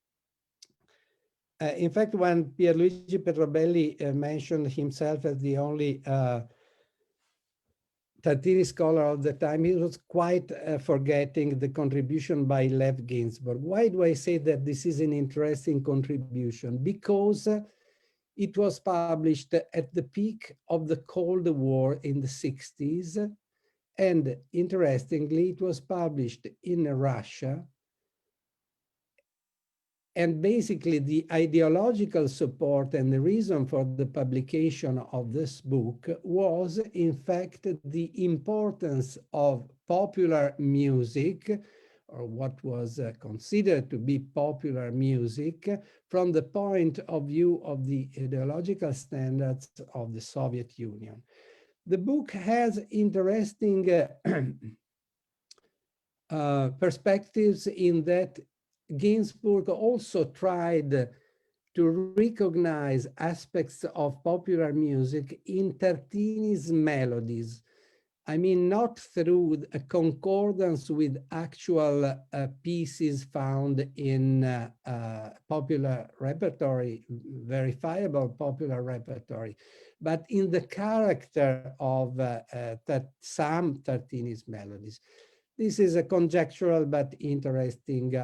In fact, when Pierluigi Petrobelli mentioned himself as the only Tartini scholar of the time, he was quite forgetting the contribution by Lev Ginsburg. Why do I say that this is an interesting contribution? Because it was published at the peak of the Cold War in the 60s. And interestingly, it was published in Russia. And basically the ideological support and the reason for the publication of this book was in fact the importance of popular music, or what was considered to be popular music, from the point of view of the ideological standards of the Soviet Union. The book has interesting perspectives in that Ginsburg also tried to recognize aspects of popular music in Tartini's melodies. I mean, not through a concordance with actual pieces found in popular repertory, verifiable popular repertory, but in the character of some Tartini's melodies. This is a conjectural but interesting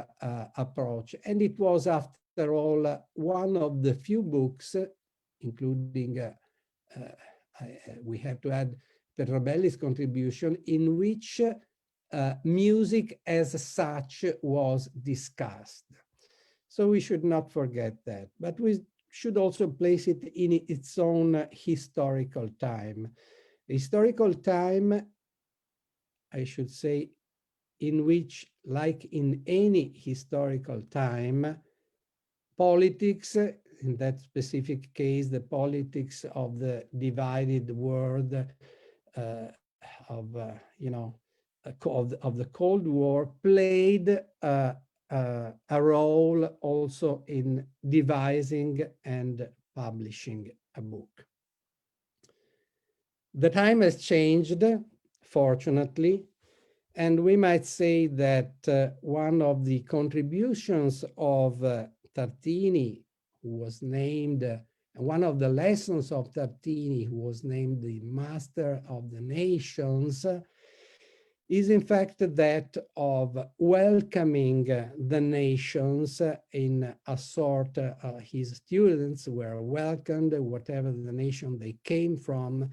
approach. And it was, after all, one of the few books, including, we have to add Petrobelli's contribution, in which music as such was discussed. So we should not forget that. But we should also place it in its own historical time. Historical time, I should say, in which, like in any historical time, politics, in that specific case, the politics of the divided world of the Cold War played a role also in devising and publishing a book. The time has changed, fortunately, and we might say that one of the contributions of Tartini, who was named, one of the lessons of Tartini, who was named the Master of the Nations, is in fact that of welcoming the nations in a sort, his students were welcomed, whatever the nation they came from.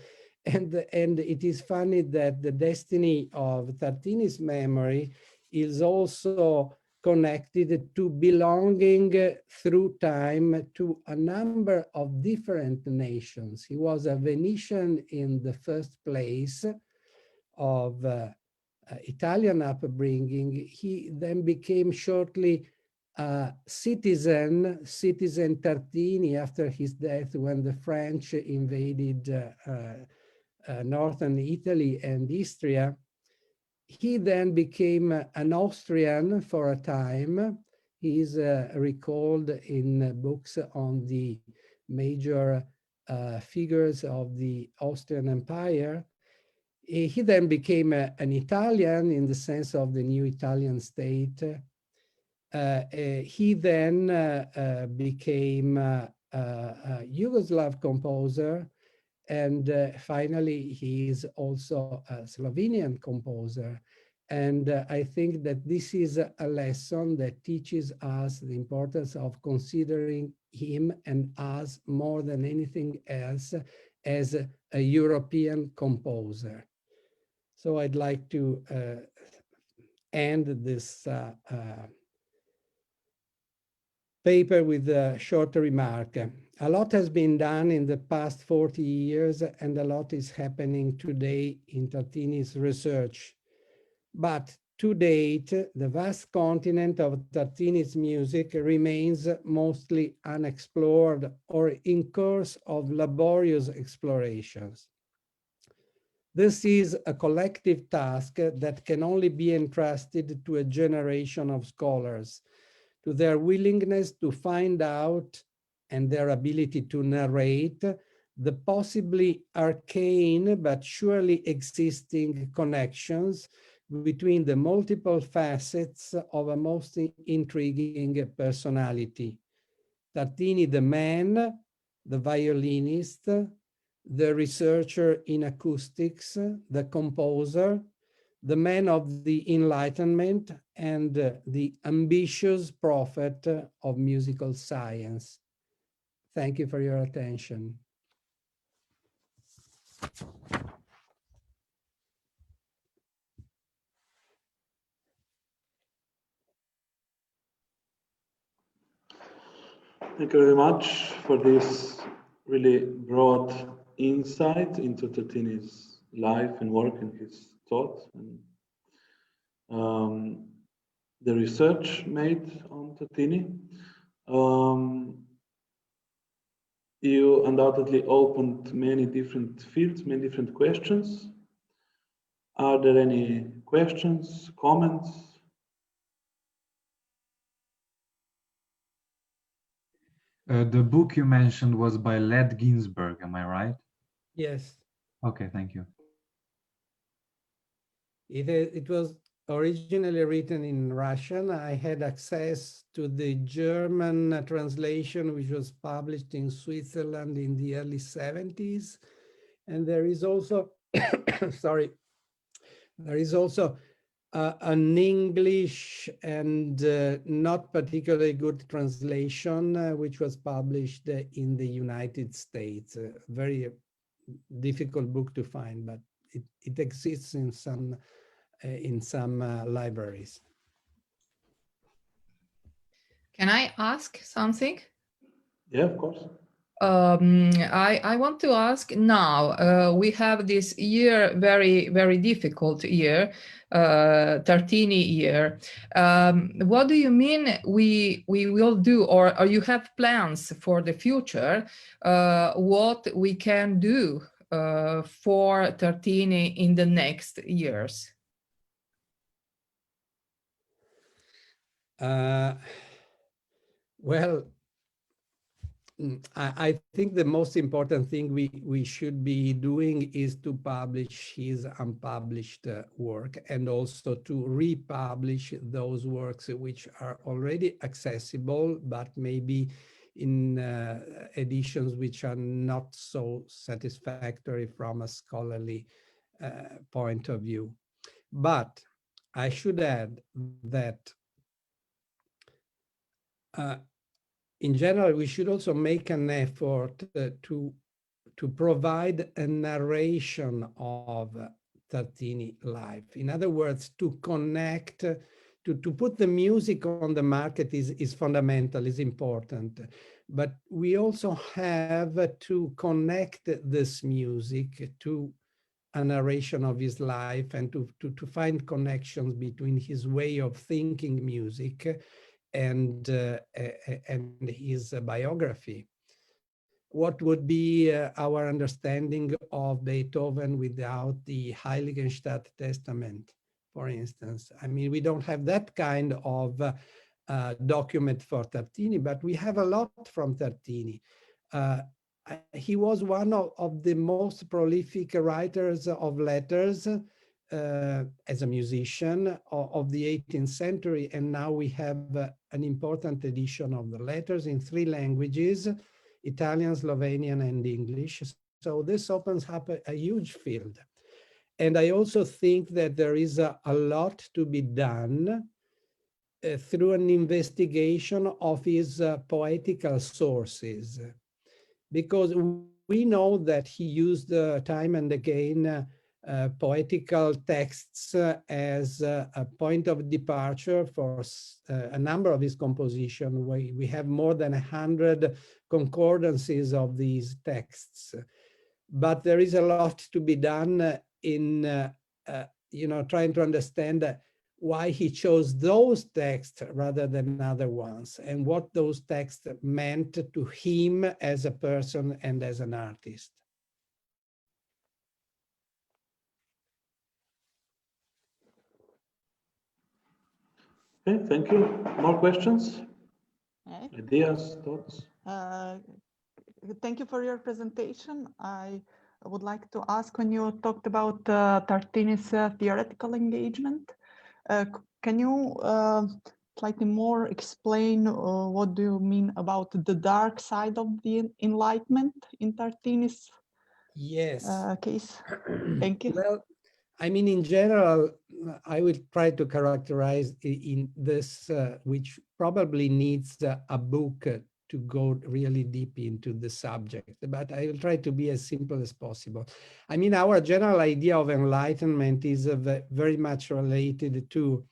And it is funny that the destiny of Tartini's memory is also connected to belonging through time to a number of different nations. He was a Venetian in the first place of Italian upbringing. He then became shortly citizen Tartini after his death when the French invaded northern Italy and Istria. He then became an Austrian for a time. He is recalled in books on the major figures of the Austrian Empire. He then became an Italian in the sense of the new Italian state. He then became a Yugoslav composer, and finally he is also a Slovenian composer. And I think that this is a lesson that teaches us the importance of considering him and us more than anything else as a European composer. So I'd like to end this paper with a short remark. A lot has been done in the past 40 years, and a lot is happening today in Tartini's research. But to date, the vast continent of Tartini's music remains mostly unexplored or in course of laborious explorations. This is a collective task that can only be entrusted to a generation of scholars, to their willingness to find out and their ability to narrate the possibly arcane but surely existing connections between the multiple facets of a most intriguing personality. Tartini, the man, the violinist, the researcher in acoustics, the composer, the man of the Enlightenment, and the ambitious prophet of musical science. Thank you for your attention. Thank you very much for this really broad insight into Tartini's life and work and his thoughts and the research made on Tartini. You undoubtedly opened many different fields, many different questions. Are there any questions, comments? The book you mentioned was by Led Ginsberg, am I right? Yes. Okay, thank you. It was originally written in Russian. I had access to the German translation, which was published in Switzerland in the early 70s. And there is also, sorry, there is also an English and not particularly good translation, which was published in the United States. A very difficult book to find, but it exists in some libraries. Can I ask something? Yeah, of course. I want to ask now, we have this year, very, very difficult year, Tartini year. What do you mean we will do, or you have plans for the future, what we can do for Tartini in the next years? Well, I think the most important thing we should be doing is to publish his unpublished work, and also to republish those works which are already accessible, but maybe in editions which are not so satisfactory from a scholarly point of view. But I should add that in general, we should also make an effort to provide a narration of Tartini life. In other words, to connect, to put the music on the market is fundamental, is important. But we also have to connect this music to a narration of his life, and to find connections between his way of thinking music and his biography. What would be our understanding of Beethoven without the Heiligenstadt Testament, for instance? I mean, we don't have that kind of document for Tartini, but we have a lot from Tartini. He was one of the most prolific writers of letters as a musician of the 18th century, and now we have an important edition of the letters in 3 languages, Italian, Slovenian, and English. So this opens up a huge field. And I also think that there is a lot to be done through an investigation of his poetical sources, because we know that he used time and again poetical texts as a point of departure for a number of his compositions. We have more than 100 concordances of these texts, but there is a lot to be done in trying to understand why he chose those texts rather than other ones, and what those texts meant to him as a person and as an artist. Okay, thank you. More questions? Ideas, thoughts? Thank you for your presentation. I would like to ask, when you talked about Tartini's theoretical engagement, can you slightly more explain what do you mean about the dark side of the Enlightenment in Tartini's case? Thank you. Well, I mean, in general, I will try to characterize in this, which probably needs a book to go really deep into the subject, but I will try to be as simple as possible. I mean, our general idea of enlightenment is very much related to,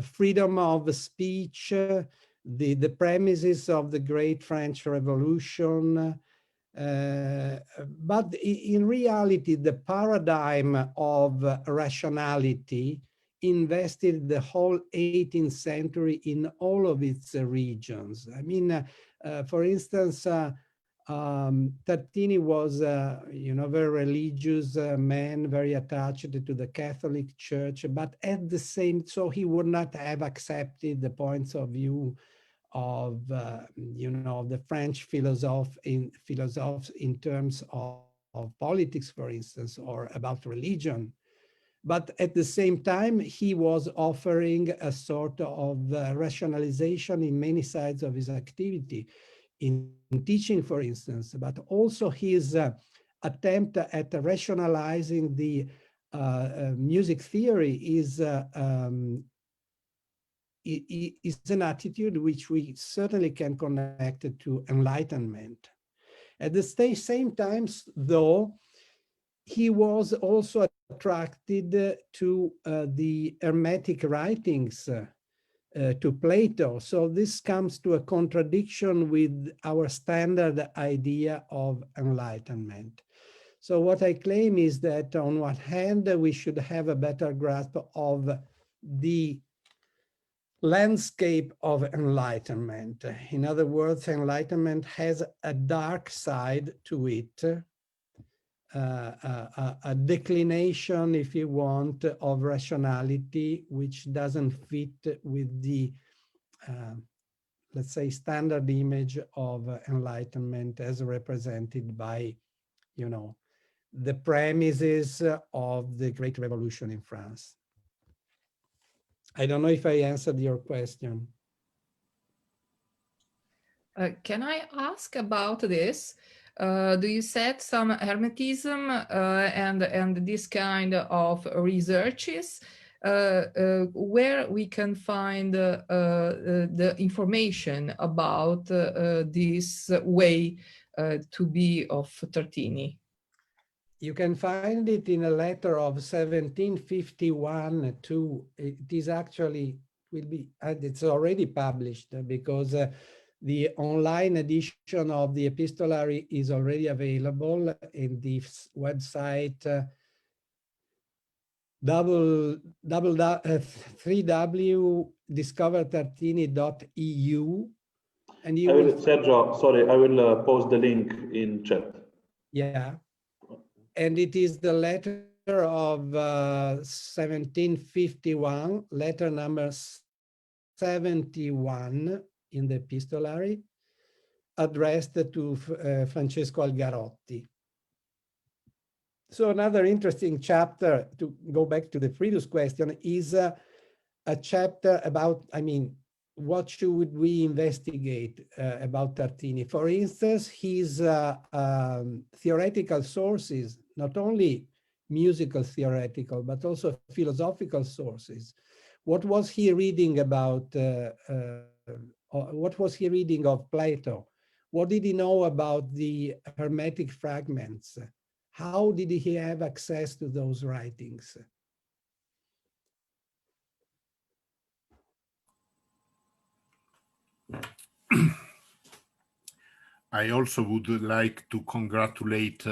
freedom of speech, the premises of the Great French Revolution. But in reality, the paradigm of rationality invested the whole 18th century in all of its regions. I mean, for instance, Tartini was, very religious man, very attached to the Catholic Church, but at the same, so he would not have accepted the points of view of the French philosophers in terms of politics, for instance, or about religion. But at the same time, he was offering a sort of rationalization in many sides of his activity, in teaching, for instance, but also his attempt at rationalizing the music theory is an attitude which we certainly can connect to Enlightenment. At the same time, though, he was also attracted to the Hermetic writings, to Plato. So this comes to a contradiction with our standard idea of Enlightenment. So what I claim is that on one hand, we should have a better grasp of the landscape of Enlightenment. In other words, Enlightenment has a dark side to it, a declination, if you want, of rationality, which doesn't fit with the let's say, standard image of enlightenment as represented by, you know, the premises of the Great Revolution in France. I don't know if I answered your question. Can I ask about this? Do you set some hermetism and this kind of researches where we can find the information about this way to be of Tartini? You can find it in a letter of 1751 to, it is actually, will be, it's already published because the online edition of the epistolary is already available in the website www.discovertartini.eu. And you will, Sergio, sorry, I will post the link in chat. Yeah. And it is the letter of 1751, letter number 71 in the epistolary, addressed to Francesco Algarotti. So another interesting chapter, to go back to the previous question, is a chapter about, I mean, what should we investigate about Tartini? For instance, his theoretical sources, not only musical theoretical, but also philosophical sources. What was he reading about, what was he reading of Plato? What did he know about the Hermetic fragments? How did he have access to those writings? I also would like to congratulate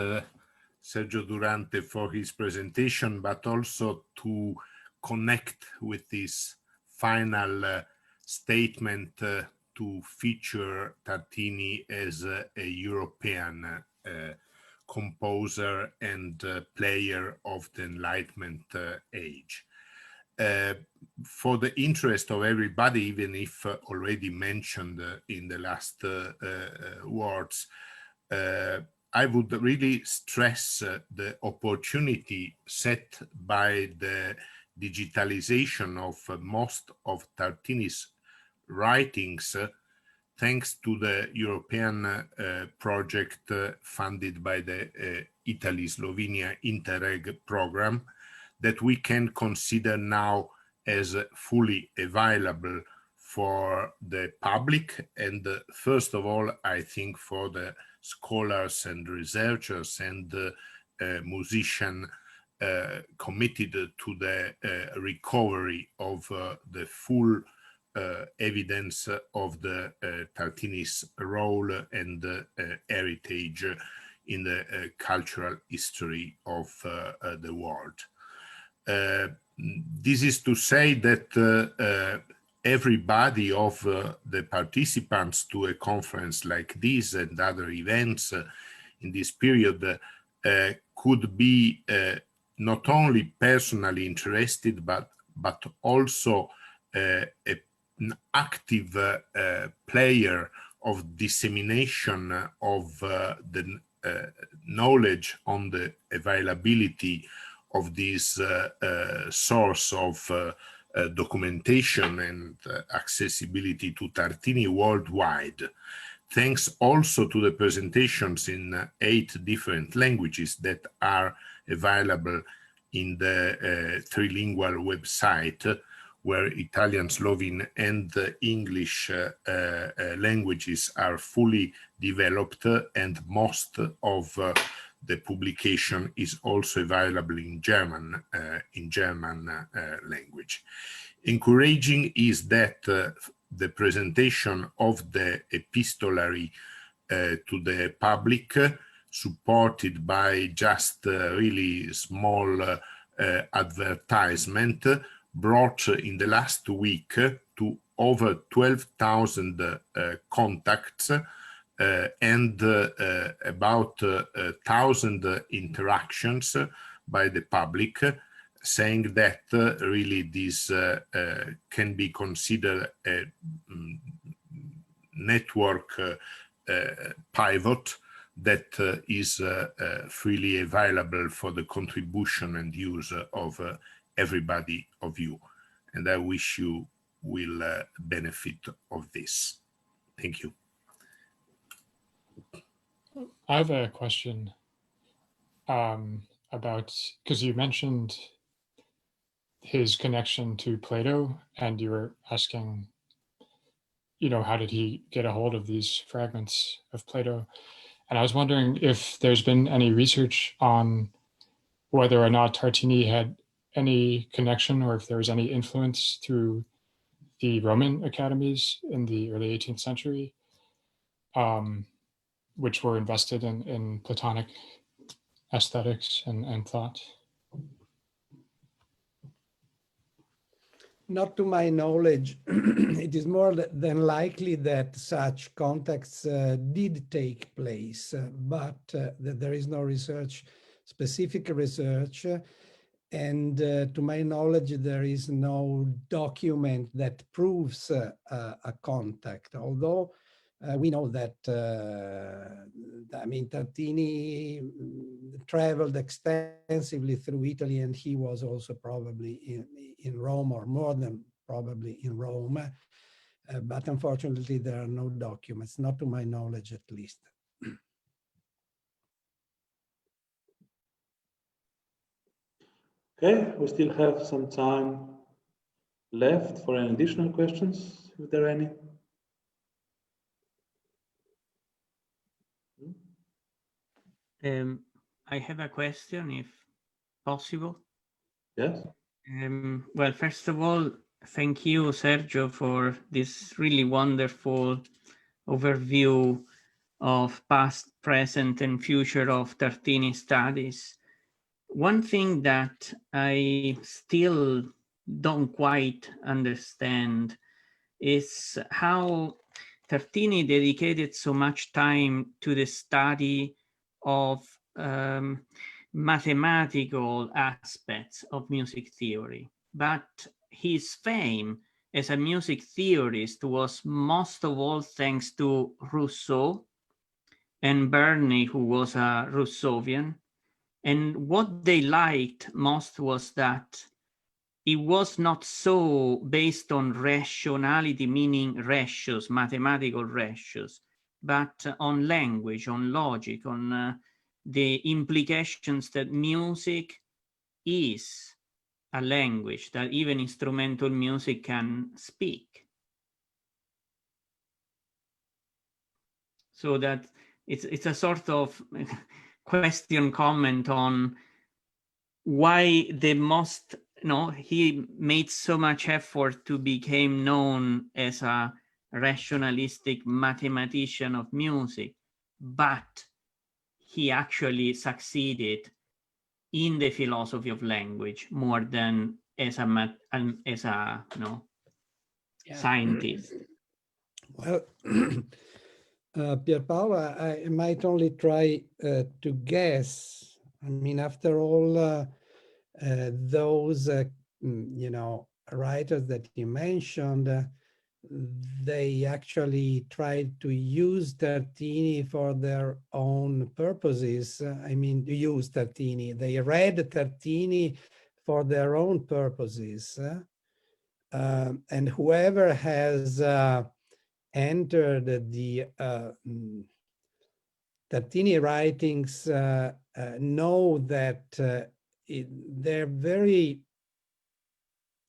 Sergio Durante for his presentation, but also to connect with this final statement to feature Tartini as a European composer and player of the Enlightenment age. For the interest of everybody, even if already mentioned in the last words, I would really stress the opportunity set by the digitalization of most of Tartini's writings, thanks to the European project funded by the Italy-Slovenia Interreg program, that we can consider now as fully available for the public, and first of all, I think for the scholars and researchers and musicians committed to the recovery of the full evidence of the Tartini's role and heritage in the cultural history of the world. This is to say that everybody of the participants to a conference like this and other events in this period could be not only personally interested, but also an active player of dissemination of the knowledge on the availability of this source of documentation and accessibility to Tartini worldwide, thanks also to the presentations in 8 different languages that are available in the trilingual website, where Italian, Slovene, and English languages are fully developed, and most of the publication is also available in German language. Encouraging is that the presentation of the epistolary to the public, supported by just really small advertisement, brought in the last week to over 12,000 contacts and about 1,000 interactions by the public, saying that really this can be considered a network pivot that is freely available for the contribution and use of everybody of you. And I wish you will benefit of this. Thank you. I have a question about, because you mentioned his connection to Plato, and you were asking, you know, how did he get a hold of these fragments of Plato? And I was wondering if there's been any research on whether or not Tartini had any connection, or if there was any influence through the Roman academies in the early 18th century, which were invested in Platonic aesthetics and thought. Not to my knowledge. It is more than likely that such contacts did take place, but there is no research, specific research. And to my knowledge, there is no document that proves a contact, although we know that, I mean, Tartini traveled extensively through Italy, and he was also probably in Rome, or more than probably in Rome. But unfortunately, there are no documents, not to my knowledge at least. Okay, we still have some time left for any additional questions, if there are any. I have a question, if possible. Yes. Well, first of all, thank you, Sergio, for this really wonderful overview of past, present, and future of Tartini studies. One thing that I still don't quite understand is how Tartini dedicated so much time to the study of mathematical aspects of music theory, but his fame as a music theorist was most of all thanks to Rousseau and Burney, who was a Rousseauvian. And what they liked most was that it was not so based on rationality, meaning ratios, mathematical ratios, but on language, on logic, on the implications that music is a language, that even instrumental music can speak. So that it's a sort of question comment on why the most, he made so much effort to become known as a rationalistic mathematician of music, but he actually succeeded in the philosophy of language more than as a scientist. Well, Pierpaolo, I might only try to guess. I mean, after all, those writers that you mentioned, they actually tried to use Tartini for their own purposes. I mean, use Tartini. They read Tartini for their own purposes. And whoever has entered the Tartini writings know that they're very,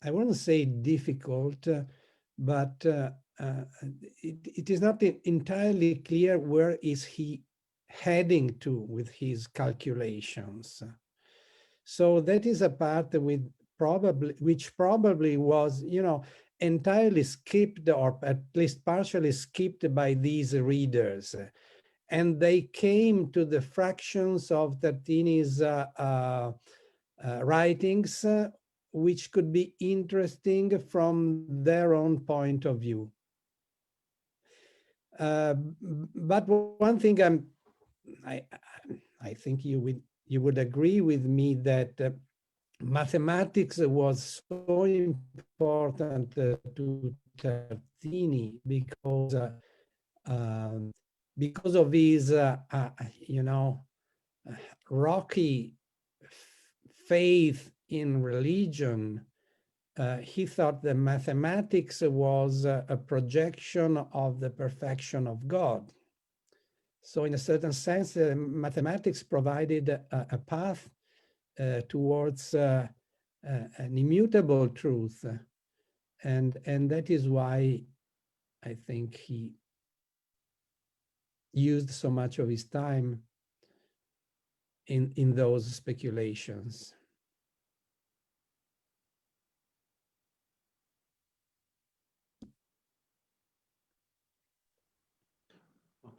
I wouldn't say difficult, but it is not entirely clear where is he heading to with his calculations. So that is a part which probably was, entirely skipped, or at least partially skipped by these readers. And they came to the fractions of Tartini's writings, which could be interesting from their own point of view. But one thing I think you would agree with me that mathematics was so important to Tartini because because of his, rocky faith in religion, he thought that mathematics was a projection of the perfection of God. So in a certain sense, mathematics provided a path towards an immutable truth. And that is why I think he used so much of his time in those speculations.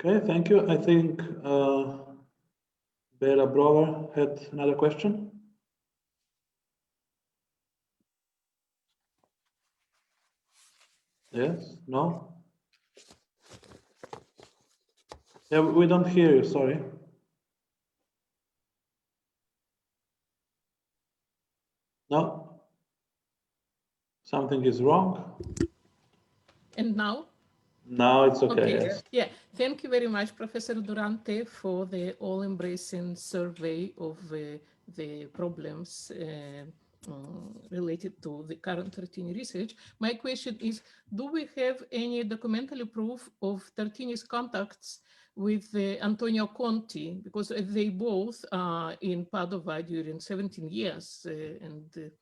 Okay, thank you. I think Bela Brower had another question. Yes? No? Yeah, we don't hear you, sorry. No? Something is wrong? And now? Now it's okay, yes. Yeah, thank you very much, Professor Durante, for the all-embracing survey of the problems related to the current Tartini research. My question is, do we have any documentary proof of Tartini's contacts with Antonio Conti? Because they both are in Padua during 17 years, and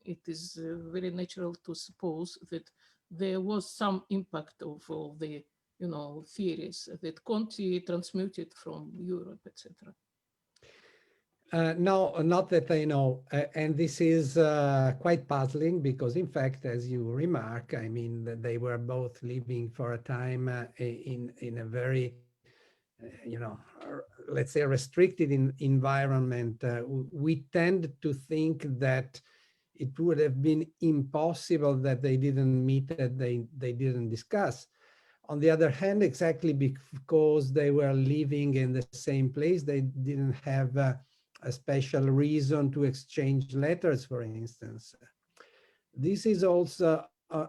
it is very natural to suppose that there was some impact of all the, theories that Conti transmuted from Europe, etc. No, not that I know. And this is quite puzzling because, in fact, as you remark, I mean, they were both living for a time in a very, let's say, restricted environment. We tend to think that it would have been impossible that they didn't meet, that they didn't discuss. On the other hand, exactly because they were living in the same place, they didn't have a special reason to exchange letters, for instance. This is also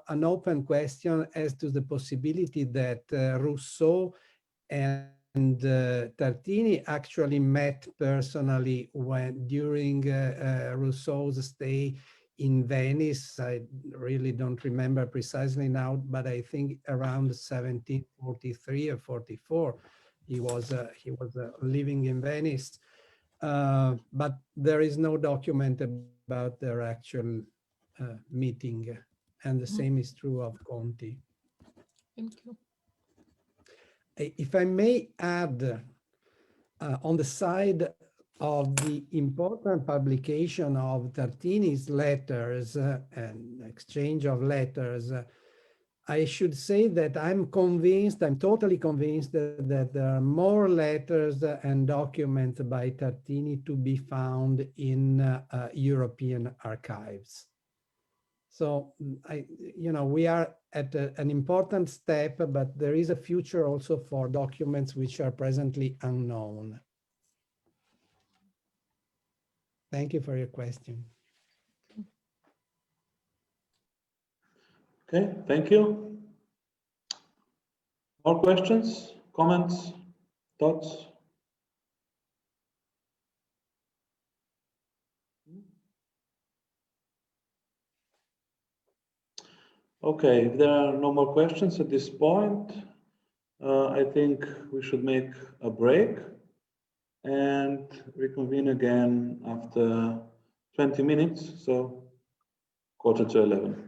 an open question as to the possibility that Rousseau and Tartini actually met personally during Rousseau's stay in Venice. I really don't remember precisely now, but I think around 1743 or 44, he was living in Venice. But there is no document about their actual meeting, and the same is true of Conti. Thank you. If I may add, on the side of the important publication of Tartini's letters and exchange of letters, I should say that I'm totally convinced that there are more letters and documents by Tartini to be found in European archives. So, we are at an important step, but there is a future also for documents which are presently unknown. Thank you for your question. Okay, thank you. More questions, comments, thoughts? Okay, if there are no more questions at this point, I think we should make a break and reconvene again after 20 minutes, so 11:15, right?